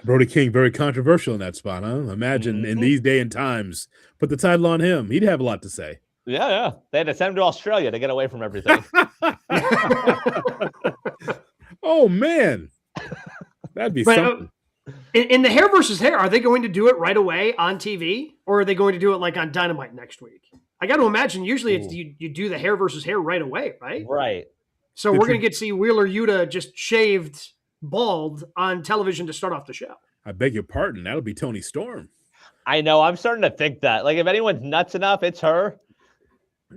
Brody King, very controversial in that spot, huh? Imagine in these day and times, put the title on him. He'd have a lot to say. Yeah. They had to send him to Australia to get away from everything. Oh, man. That'd be something. In the hair versus hair, are they going to do it right away on TV? Or are they going to do it like on Dynamite next week? I got to imagine usually it's you do the hair versus hair right away, right? Right. So we're going to get to see Wheeler Yuta just shaved bald on television to start off the show. I beg your pardon. That'll be Tony Storm. I know. I'm starting to think that. Like, if anyone's nuts enough, it's her.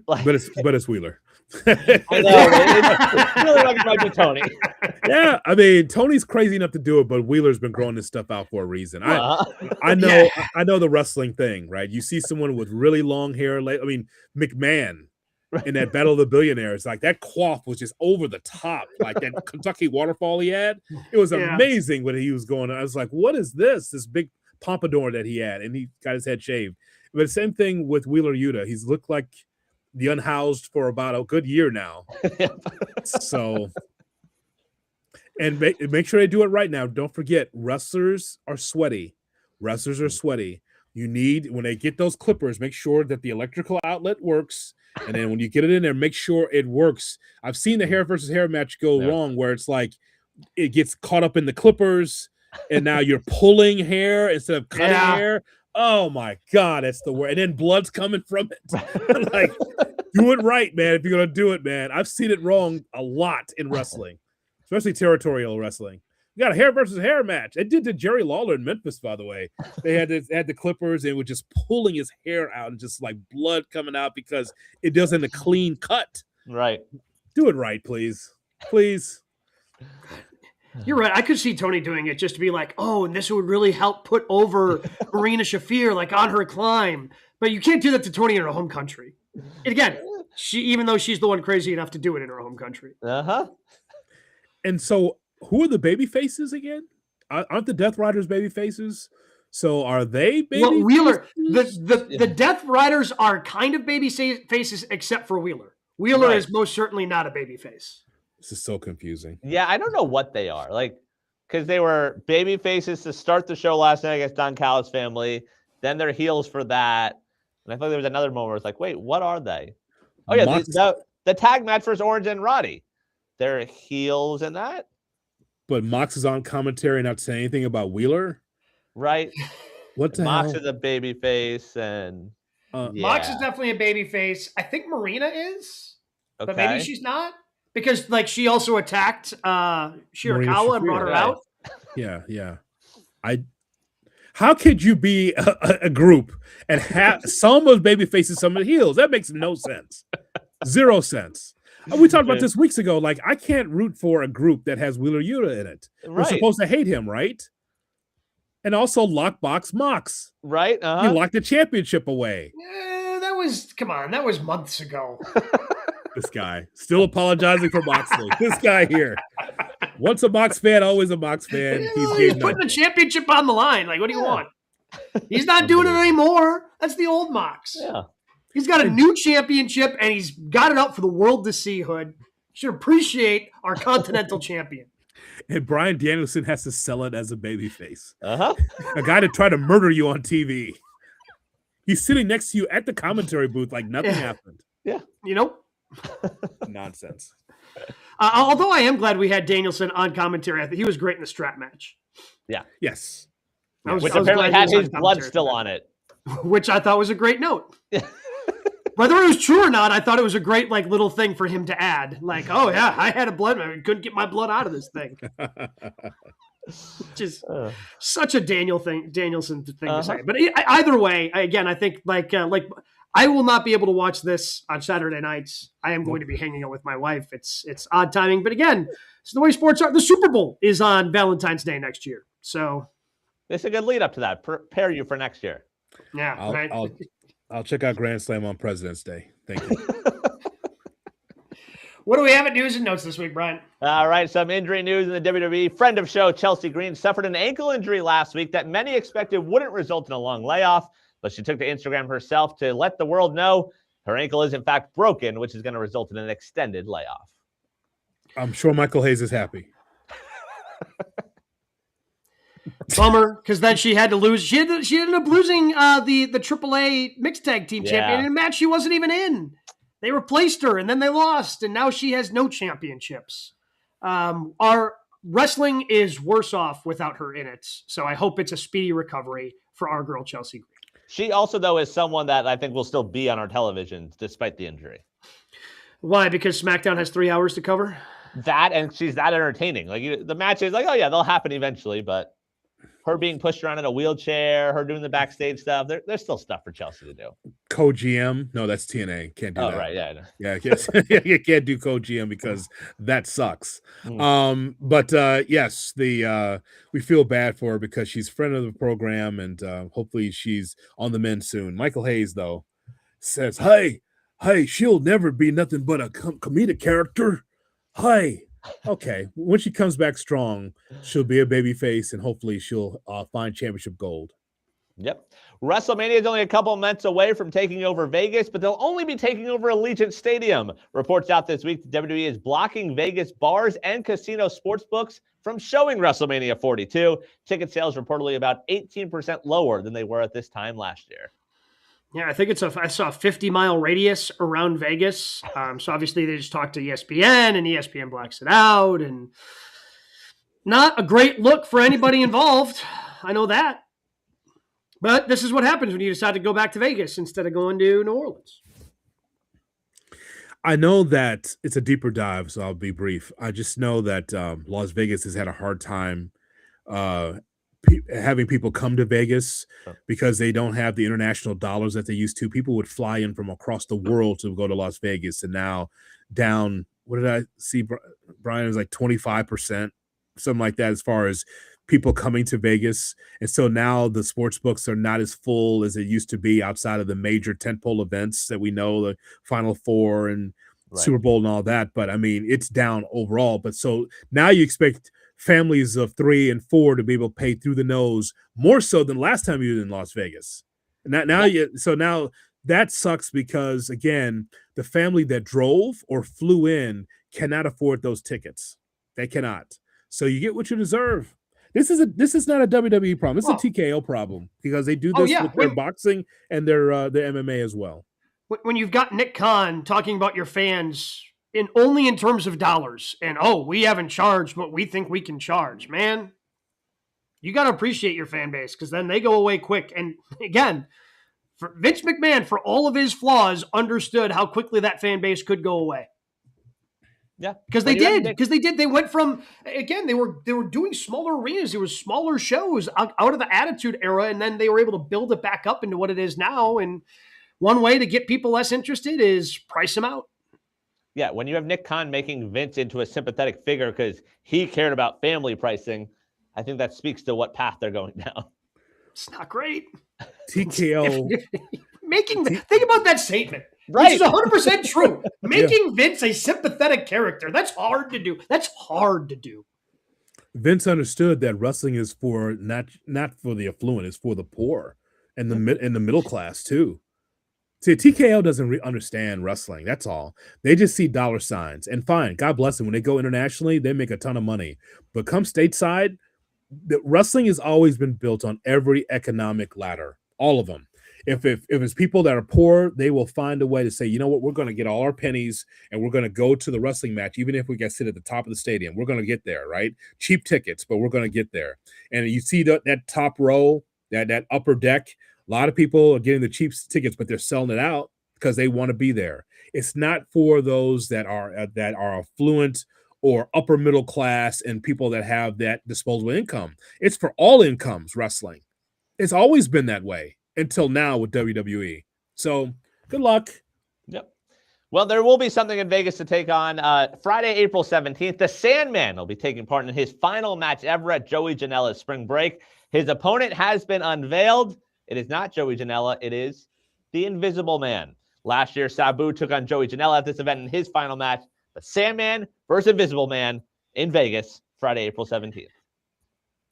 Like, but it's Wheeler. I know. It's really like it might be Tony. Yeah, I mean, Tony's crazy enough to do it, but Wheeler's been growing this stuff out for a reason. I know the wrestling thing, right? You see someone with really long hair. I mean, McMahon in that Battle of the Billionaires, like that coif was just over the top, like that Kentucky waterfall he had. It was amazing when he was going. I was like, what is this big pompadour that he had? And he got his head shaved. But the same thing with Wheeler Yuta. He's looked like the unhoused for about a good year now. So, and make sure they do it right now. Don't forget, wrestlers are sweaty. You need, when they get those clippers, make sure that the electrical outlet works. And then when you get it in there, make sure it works. I've seen the hair versus hair match go wrong where it's like it gets caught up in the clippers and now you're pulling hair instead of cutting hair. Oh my God, that's the word. And then blood's coming from it. Like, do it right, man. If you're going to do it, man. I've seen it wrong a lot in wrestling, especially territorial wrestling. You got a hair versus hair match. It did to Jerry Lawler in Memphis, by the way. They had the clippers and were just pulling his hair out and just like blood coming out because it doesn't a clean cut. Right. Do it right, please. Please. You're right. I could see Tony doing it just to be like, oh, and this would really help put over Marina Shafir like on her climb. But you can't do that to Tony in her home country. And again, even though she's the one crazy enough to do it in her home country. And so who are the baby faces again? Aren't the Death Riders baby faces? So are they baby faces? Wheeler, faces? The Death Riders are kind of baby faces except for Wheeler. Wheeler is most certainly not a baby face. This is so confusing. Yeah, I don't know what they are. Like, because they were baby faces to start the show last night against Don Callis' family. Then they're heels for that. And I thought there was another moment where it's like, wait, what are they? Oh, yeah, the tag match versus Orange and Roddy. They're heels in that. But Mox is on commentary not saying anything about Wheeler? Right. What the Mox hell? is a baby face. And Mox is definitely a baby face. I think Marina is. Okay. But maybe she's not. Because like she also attacked Shirakawa and brought her out. Yeah. How could you be a group and have some of baby faces, some of the heels? That makes no sense. Zero sense. We talked about this weeks ago. Like, I can't root for a group that has Wheeler Yuta in it. Right. We're supposed to hate him, right? And also Lockbox Mox. Right. He locked the championship away. That was months ago. This guy still apologizing for Moxley. This guy here. Once a Mox fan, always a Mox fan. He's putting the championship on the line. Like, what do you want? He's not doing it anymore. That's the old Mox. Yeah. He's got a new championship, and he's got it up for the world to see, Hood. Should appreciate our Continental champion. And Bryan Danielson has to sell it as a babyface. A guy to try to murder you on TV. He's sitting next to you at the commentary booth like nothing happened. Yeah. You know? Nonsense. Although I am glad we had Danielson on commentary. I think he was great in the strap match. Yeah. Yes. Which apparently had his blood still on it. Which I thought was a great note. Whether it was true or not, I thought it was a great little thing for him to add. Like, oh yeah, I had a blood. I couldn't get my blood out of this thing. Which is such a Danielson thing to say. But either way, again, I think like I will not be able to watch this on Saturday nights. I am going to be hanging out with my wife. It's odd timing, but again, it's the way sports are. The Super Bowl is on Valentine's Day next year, so it's a good lead up to that. Prepare you for next year. Yeah, I'll check out Grand Slam on President's Day. Thank you. What do we have at news and notes this week, Brian? All right, some injury news in the WWE. Friend of show, Chelsea Green, suffered an ankle injury last week that many expected wouldn't result in a long layoff, but she took to Instagram herself to let the world know her ankle is in fact broken, which is going to result in an extended layoff. I'm sure Michael Hayes is happy. Bummer, because then she had to lose. She ended up losing the AAA mixed tag team champion in a match she wasn't even in. They replaced her, and then they lost, and now she has no championships. Our wrestling is worse off without her in it, so I hope it's a speedy recovery for our girl Chelsea Green. She also, though, is someone that I think will still be on our television despite the injury. Why? Because SmackDown has 3 hours to cover? That, and she's that entertaining. Like, the match is like, oh yeah, they'll happen eventually, but her being pushed around in a wheelchair, her doing the backstage stuff, there's still stuff for Chelsea to do. Co-GM? No, that's TNA. Can't do that. Oh, right, yeah. Yeah, you can't do co-GM because that sucks. But yes, we feel bad for her because she's a friend of the program, and hopefully she's on the mend soon. Michael Hayes, though, says, hey, she'll never be nothing but a comedic character. Hey. Okay, when she comes back strong, she'll be a baby face, and hopefully she'll find championship gold. Yep. WrestleMania is only a couple months away from taking over Vegas, but they'll only be taking over Allegiant Stadium. Reports out this week that WWE is blocking Vegas bars and casino sportsbooks from showing WrestleMania 42. Ticket sales reportedly about 18% lower than they were at this time last year. Yeah, I think I saw a 50-mile radius around Vegas. So obviously they just talked to ESPN, and ESPN blacks it out, and not a great look for anybody involved. I know that. But this is what happens when you decide to go back to Vegas instead of going to New Orleans. I know that it's a deeper dive, so I'll be brief. I just know that Las Vegas has had a hard time having people come to Vegas because they don't have the international dollars that they used to. People would fly in from across the world to go to Las Vegas, and now down, what did I see, Brian? It was like 25%, something like that, as far as people coming to Vegas. And so now the sports books are not as full as it used to be outside of the major tentpole events that we know, the Final Four and Super Bowl and all that. But I mean, it's down overall. But so now you expect families of 3 and 4 to be able to pay through the nose more so than last time you were in Las Vegas. And now that sucks because, again, the family that drove or flew in cannot afford those tickets. They cannot. So you get what you deserve. This is not a WWE problem. This is a TKO problem because they do this with their boxing and their MMA as well. When you've got Nick Khan talking about your fans only in terms of dollars, and we haven't charged what we think we can charge, man, you got to appreciate your fan base because then they go away quick. And again, for Vince McMahon, for all of his flaws, understood how quickly that fan base could go away. Yeah, because they did. They went from, again, they were doing smaller arenas. There was smaller shows out of the Attitude Era, and then they were able to build it back up into what it is now. And one way to get people less interested is price them out. Yeah, when you have Nick Khan making Vince into a sympathetic figure because he cared about family pricing, I think that speaks to what path they're going down. It's not great. TKO. Think about that statement. Right. Which is 100% true. Making Vince a sympathetic character, that's hard to do. Vince understood that wrestling is for not for the affluent, it's for the poor and the middle class too. See, TKO doesn't understand wrestling. That's all. They just see dollar signs. And fine, God bless them. When they go internationally, they make a ton of money. But come stateside, the wrestling has always been built on every economic ladder, all of them. If it's people that are poor, they will find a way to say, you know what, we're going to get all our pennies and we're going to go to the wrestling match, even if we get sit at the top of the stadium. We're going to get there, right? Cheap tickets, but we're going to get there. And you see that top row, that upper deck. A lot of people are getting the cheap tickets, but they're selling it out because they want to be there. It's not for those that are affluent or upper middle class and people that have that disposable income. It's for all incomes, wrestling. It's always been that way until now with WWE. So good luck. Yep. Well, there will be something in Vegas to take on Friday, April 17th. The Sandman will be taking part in his final match ever at Joey Janela's Spring Break. His opponent has been unveiled. It is not Joey Janela. It is the Invisible Man. Last year, Sabu took on Joey Janela at this event in his final match. The Sandman versus Invisible Man in Vegas, Friday, April 17th.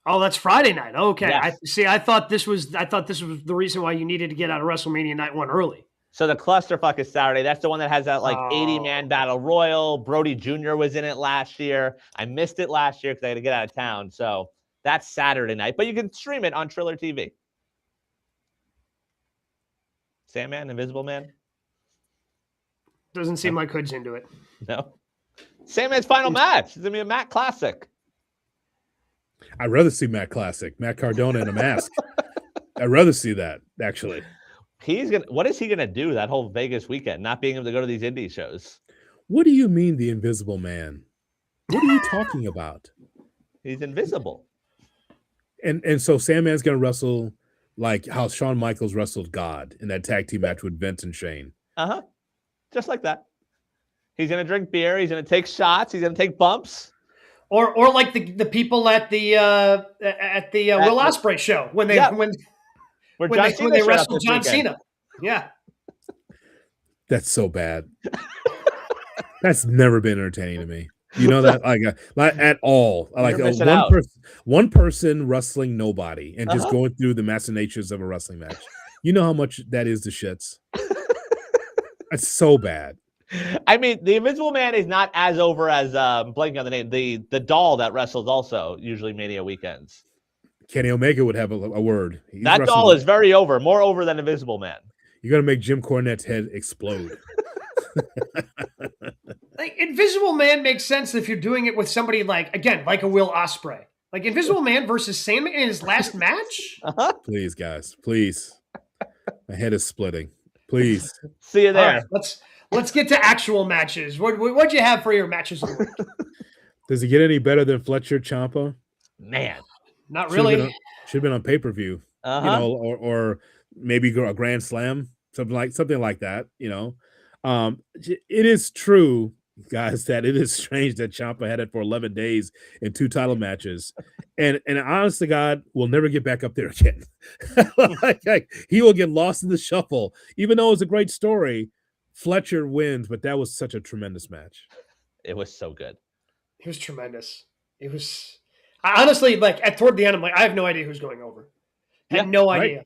Oh, that's Friday night. Okay. Yes. I thought this was the reason why you needed to get out of WrestleMania night one early. So the clusterfuck is Saturday. That's the one that has that 80-man battle royal. Brody Jr. was in it last year. I missed it last year because I had to get out of town. So that's Saturday night. But you can stream it on Triller TV. Sandman, Invisible Man? Doesn't seem like Hood's into it. No. Sandman's final match. It's going to be a Matt Classic. I'd rather see Matt Classic, Matt Cardona in a mask. I'd rather see that, actually. What is he gonna do that whole Vegas weekend? Not being able to go to these indie shows. What do you mean, the Invisible Man? What are you talking about? He's invisible. And so Sandman's gonna wrestle like how Shawn Michaels wrestled God in that tag team match with Vince and Shane. Just like that. He's gonna drink beer. He's gonna take shots. He's gonna take bumps. Or like the people at the Will Ospreay show when they wrestled John Cena. Yeah. That's so bad. That's never been entertaining to me. You know that like at all. Like one person wrestling nobody and just going through the machinations of a wrestling match. You know how much that is to shits. That's so bad. I mean, the Invisible Man is not as over as blanking on the name. The doll that wrestles also usually Mania weekends. Kenny Omega would have a word. That doll is very over, more over than Invisible Man. You're gonna make Jim Cornette's head explode. Like Invisible Man makes sense if you're doing it with somebody like a Will Ospreay. Like Invisible Man versus Sandman in his last match. Please, guys, please. My head is splitting. Please. See you there. Right, let's get to actual matches. What'd you have for your matches of the week? Does it get any better than Fletcher Ciampa? Man, not really. Should have been on pay-per-view. You know, or maybe a Grand Slam, something like that. You know, it is true, guys, that it is strange that Ciampa had it for 11 days in 2 title matches, and honest to God, will never get back up there again. like he will get lost in the shuffle, even though it's a great story. Fletcher wins, but that was such a tremendous match. It was so good. It was tremendous. It was. I honestly, toward the end, I'm like, I have no idea who's going over. Had no idea.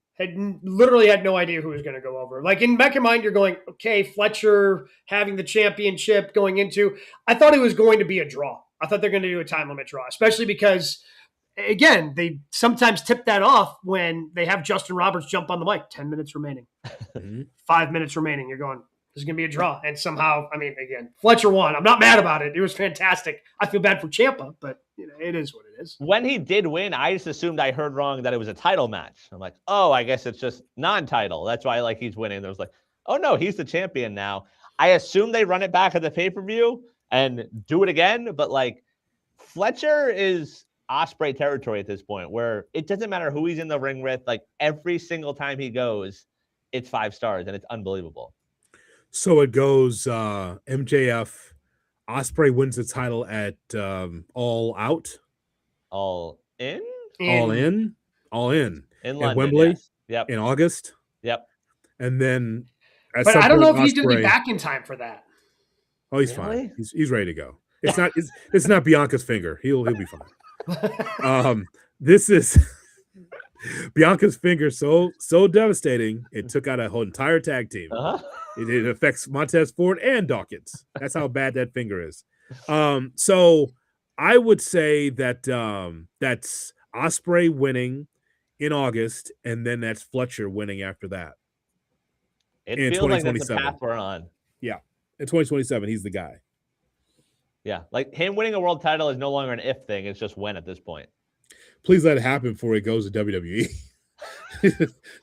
Literally had no idea who was going to go over. Like in back of mind, you're going, okay, Fletcher having the championship going into. I thought it was going to be a draw. I thought they're going to do a time limit draw, especially because, again, they sometimes tip that off when they have Justin Roberts jump on the mic. 10 minutes remaining, 5 minutes remaining. You're going, this is going to be a draw. And somehow, I mean, again, Fletcher won. I'm not mad about it. It was fantastic. I feel bad for Ciampa, but you know, it is what it is. When he did win, I just assumed I heard wrong that it was a title match. I'm like, oh, I guess it's just non-title. That's why he's winning. There was like, oh no, he's the champion now. I assume they run it back at the pay-per-view and do it again, but like Fletcher is Ospreay territory at this point where it doesn't matter who he's in the ring with. Like every single time he goes, it's 5 stars and it's unbelievable. So it goes MJF, Ospreay wins the title at All Out. All in? All in In London, at Wembley. Yes. Yep. In August. Yep. And then but I don't know if he's going to be back in time for that. Oh, he's fine. He's ready to go. It's not Bianca's finger. He'll be fine. This is Bianca's finger so devastating. It took out a whole entire tag team. It affects Montez Ford and Dawkins. That's how bad that finger is. So I would say that that's Ospreay winning in August, and then that's Fletcher winning after that. It in feels like that's the 2027. path we're on. Yeah. In 2027, he's the guy. Yeah. Like him winning a world title is no longer an if thing. It's just when at this point. Please let it happen before he goes to WWE.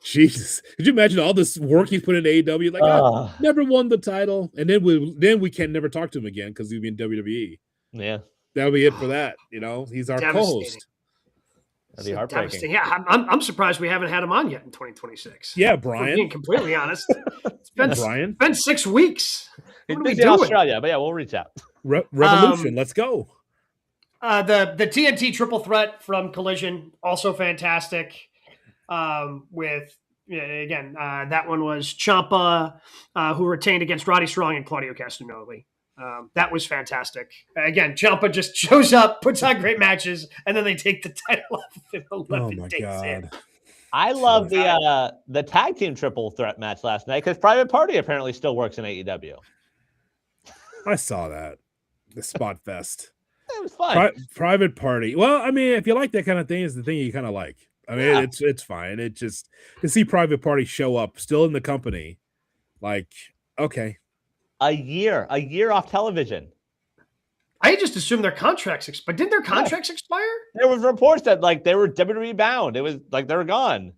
Jesus. Could you imagine all this work he's put into AEW? Like, never won the title. And then we can never talk to him again because he'd be in WWE. Yeah. That'll be it for that. You know, he's our co-host. That'd be heartbreaking. Yeah, I'm surprised we haven't had him on yet in 2026. Yeah, Brian. Being completely honest, it's Brian. been 6 weeks. He's What are we busy in doing? Australia, but yeah, we'll reach out. Revolution. Let's go. The TNT triple threat from Collision, also fantastic. With again, that one was Ciampa, who retained against Roddy Strong and Claudio Castagnoli. That was fantastic. Again, Ciampa just shows up, puts on great matches, and then they take the title off of him 11 days in. I love the tag team triple threat match last night because Private Party apparently still works in AEW. I saw that. The Spot Fest. It was fun. Private Party. Well, I mean, if you like that kind of thing, it's the thing you kind of like. I mean, it's fine. It just to see Private Party show up still in the company, like, okay. A year off television. I just assumed their contracts expired. Didn't their contracts expire? There was reports that like they were WWE bound. It was like they were gone.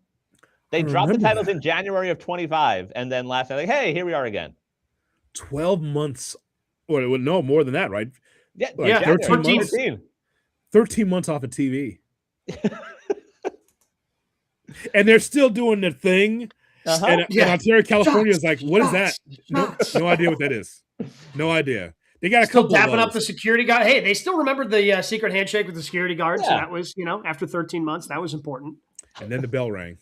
They dropped the titles in January of 25, and then last night, like, hey, here we are again. 12 months, or no, more than that, right? Yeah, like 13 months. 13 months off of TV. And they're still doing the thing. And Ontario, California is like, what is that? No idea what that is. No idea. They got still dapping up the security guard. Hey, they still remembered the secret handshake with the security guards. Yeah. So that was, after 13 months, that was important. And then the bell rang.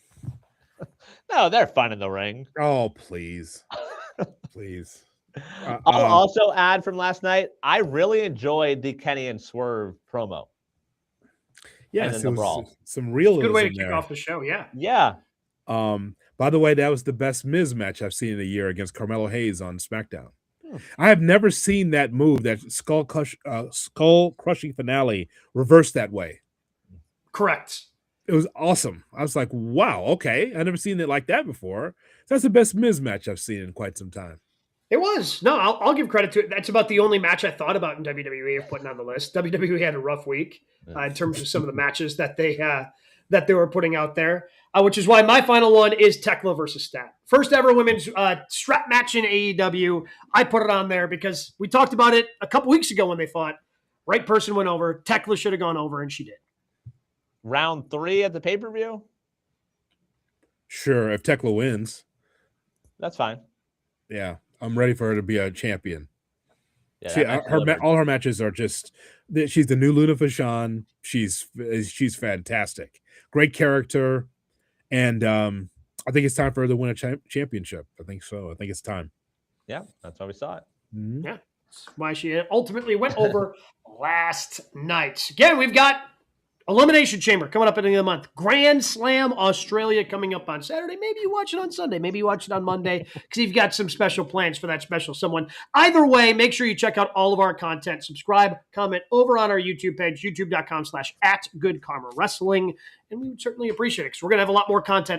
No, they're fun in the ring. Oh, please. Please. I'll also add from last night, I really enjoyed the Kenny and Swerve promo. Yes, it was some realism. Good way to kick off the show, yeah. Yeah. By the way, that was the best Miz match I've seen in a year against Carmelo Hayes on SmackDown. I have never seen that move, that skull crushing finale, reversed that way. Correct. It was awesome. I was like, wow, okay. I've never seen it like that before. That's the best Miz match I've seen in quite some time. It was. No, I'll give credit to it. That's about the only match I thought about in WWE of putting on the list. WWE had a rough week in terms of some of the matches that they were putting out there, which is why my final one is Tekla versus Stat. First ever women's strap match in AEW. I put it on there because we talked about it a couple weeks ago when they fought. Right person went over. Tekla should have gone over, and she did. Round 3 at the pay-per-view? Sure, if Tekla wins. That's fine. Yeah, I'm ready for her to be a champion. Yeah, all her matches are just. She's the new Luna Vachon. She's fantastic. Great character, and I think it's time for her to win a championship. I think so. I think it's time. Yeah, that's why we saw it. Mm-hmm. Yeah, that's why she ultimately went over last night. Again, we've got Elimination Chamber coming up at the end of the month. Grand Slam Australia coming up on Saturday. Maybe you watch it on Sunday. Maybe you watch it on Monday because you've got some special plans for that special someone. Either way, make sure you check out all of our content. Subscribe, comment over on our YouTube page, youtube.com/@GoodKarmaWrestling. And we would certainly appreciate it because we're going to have a lot more content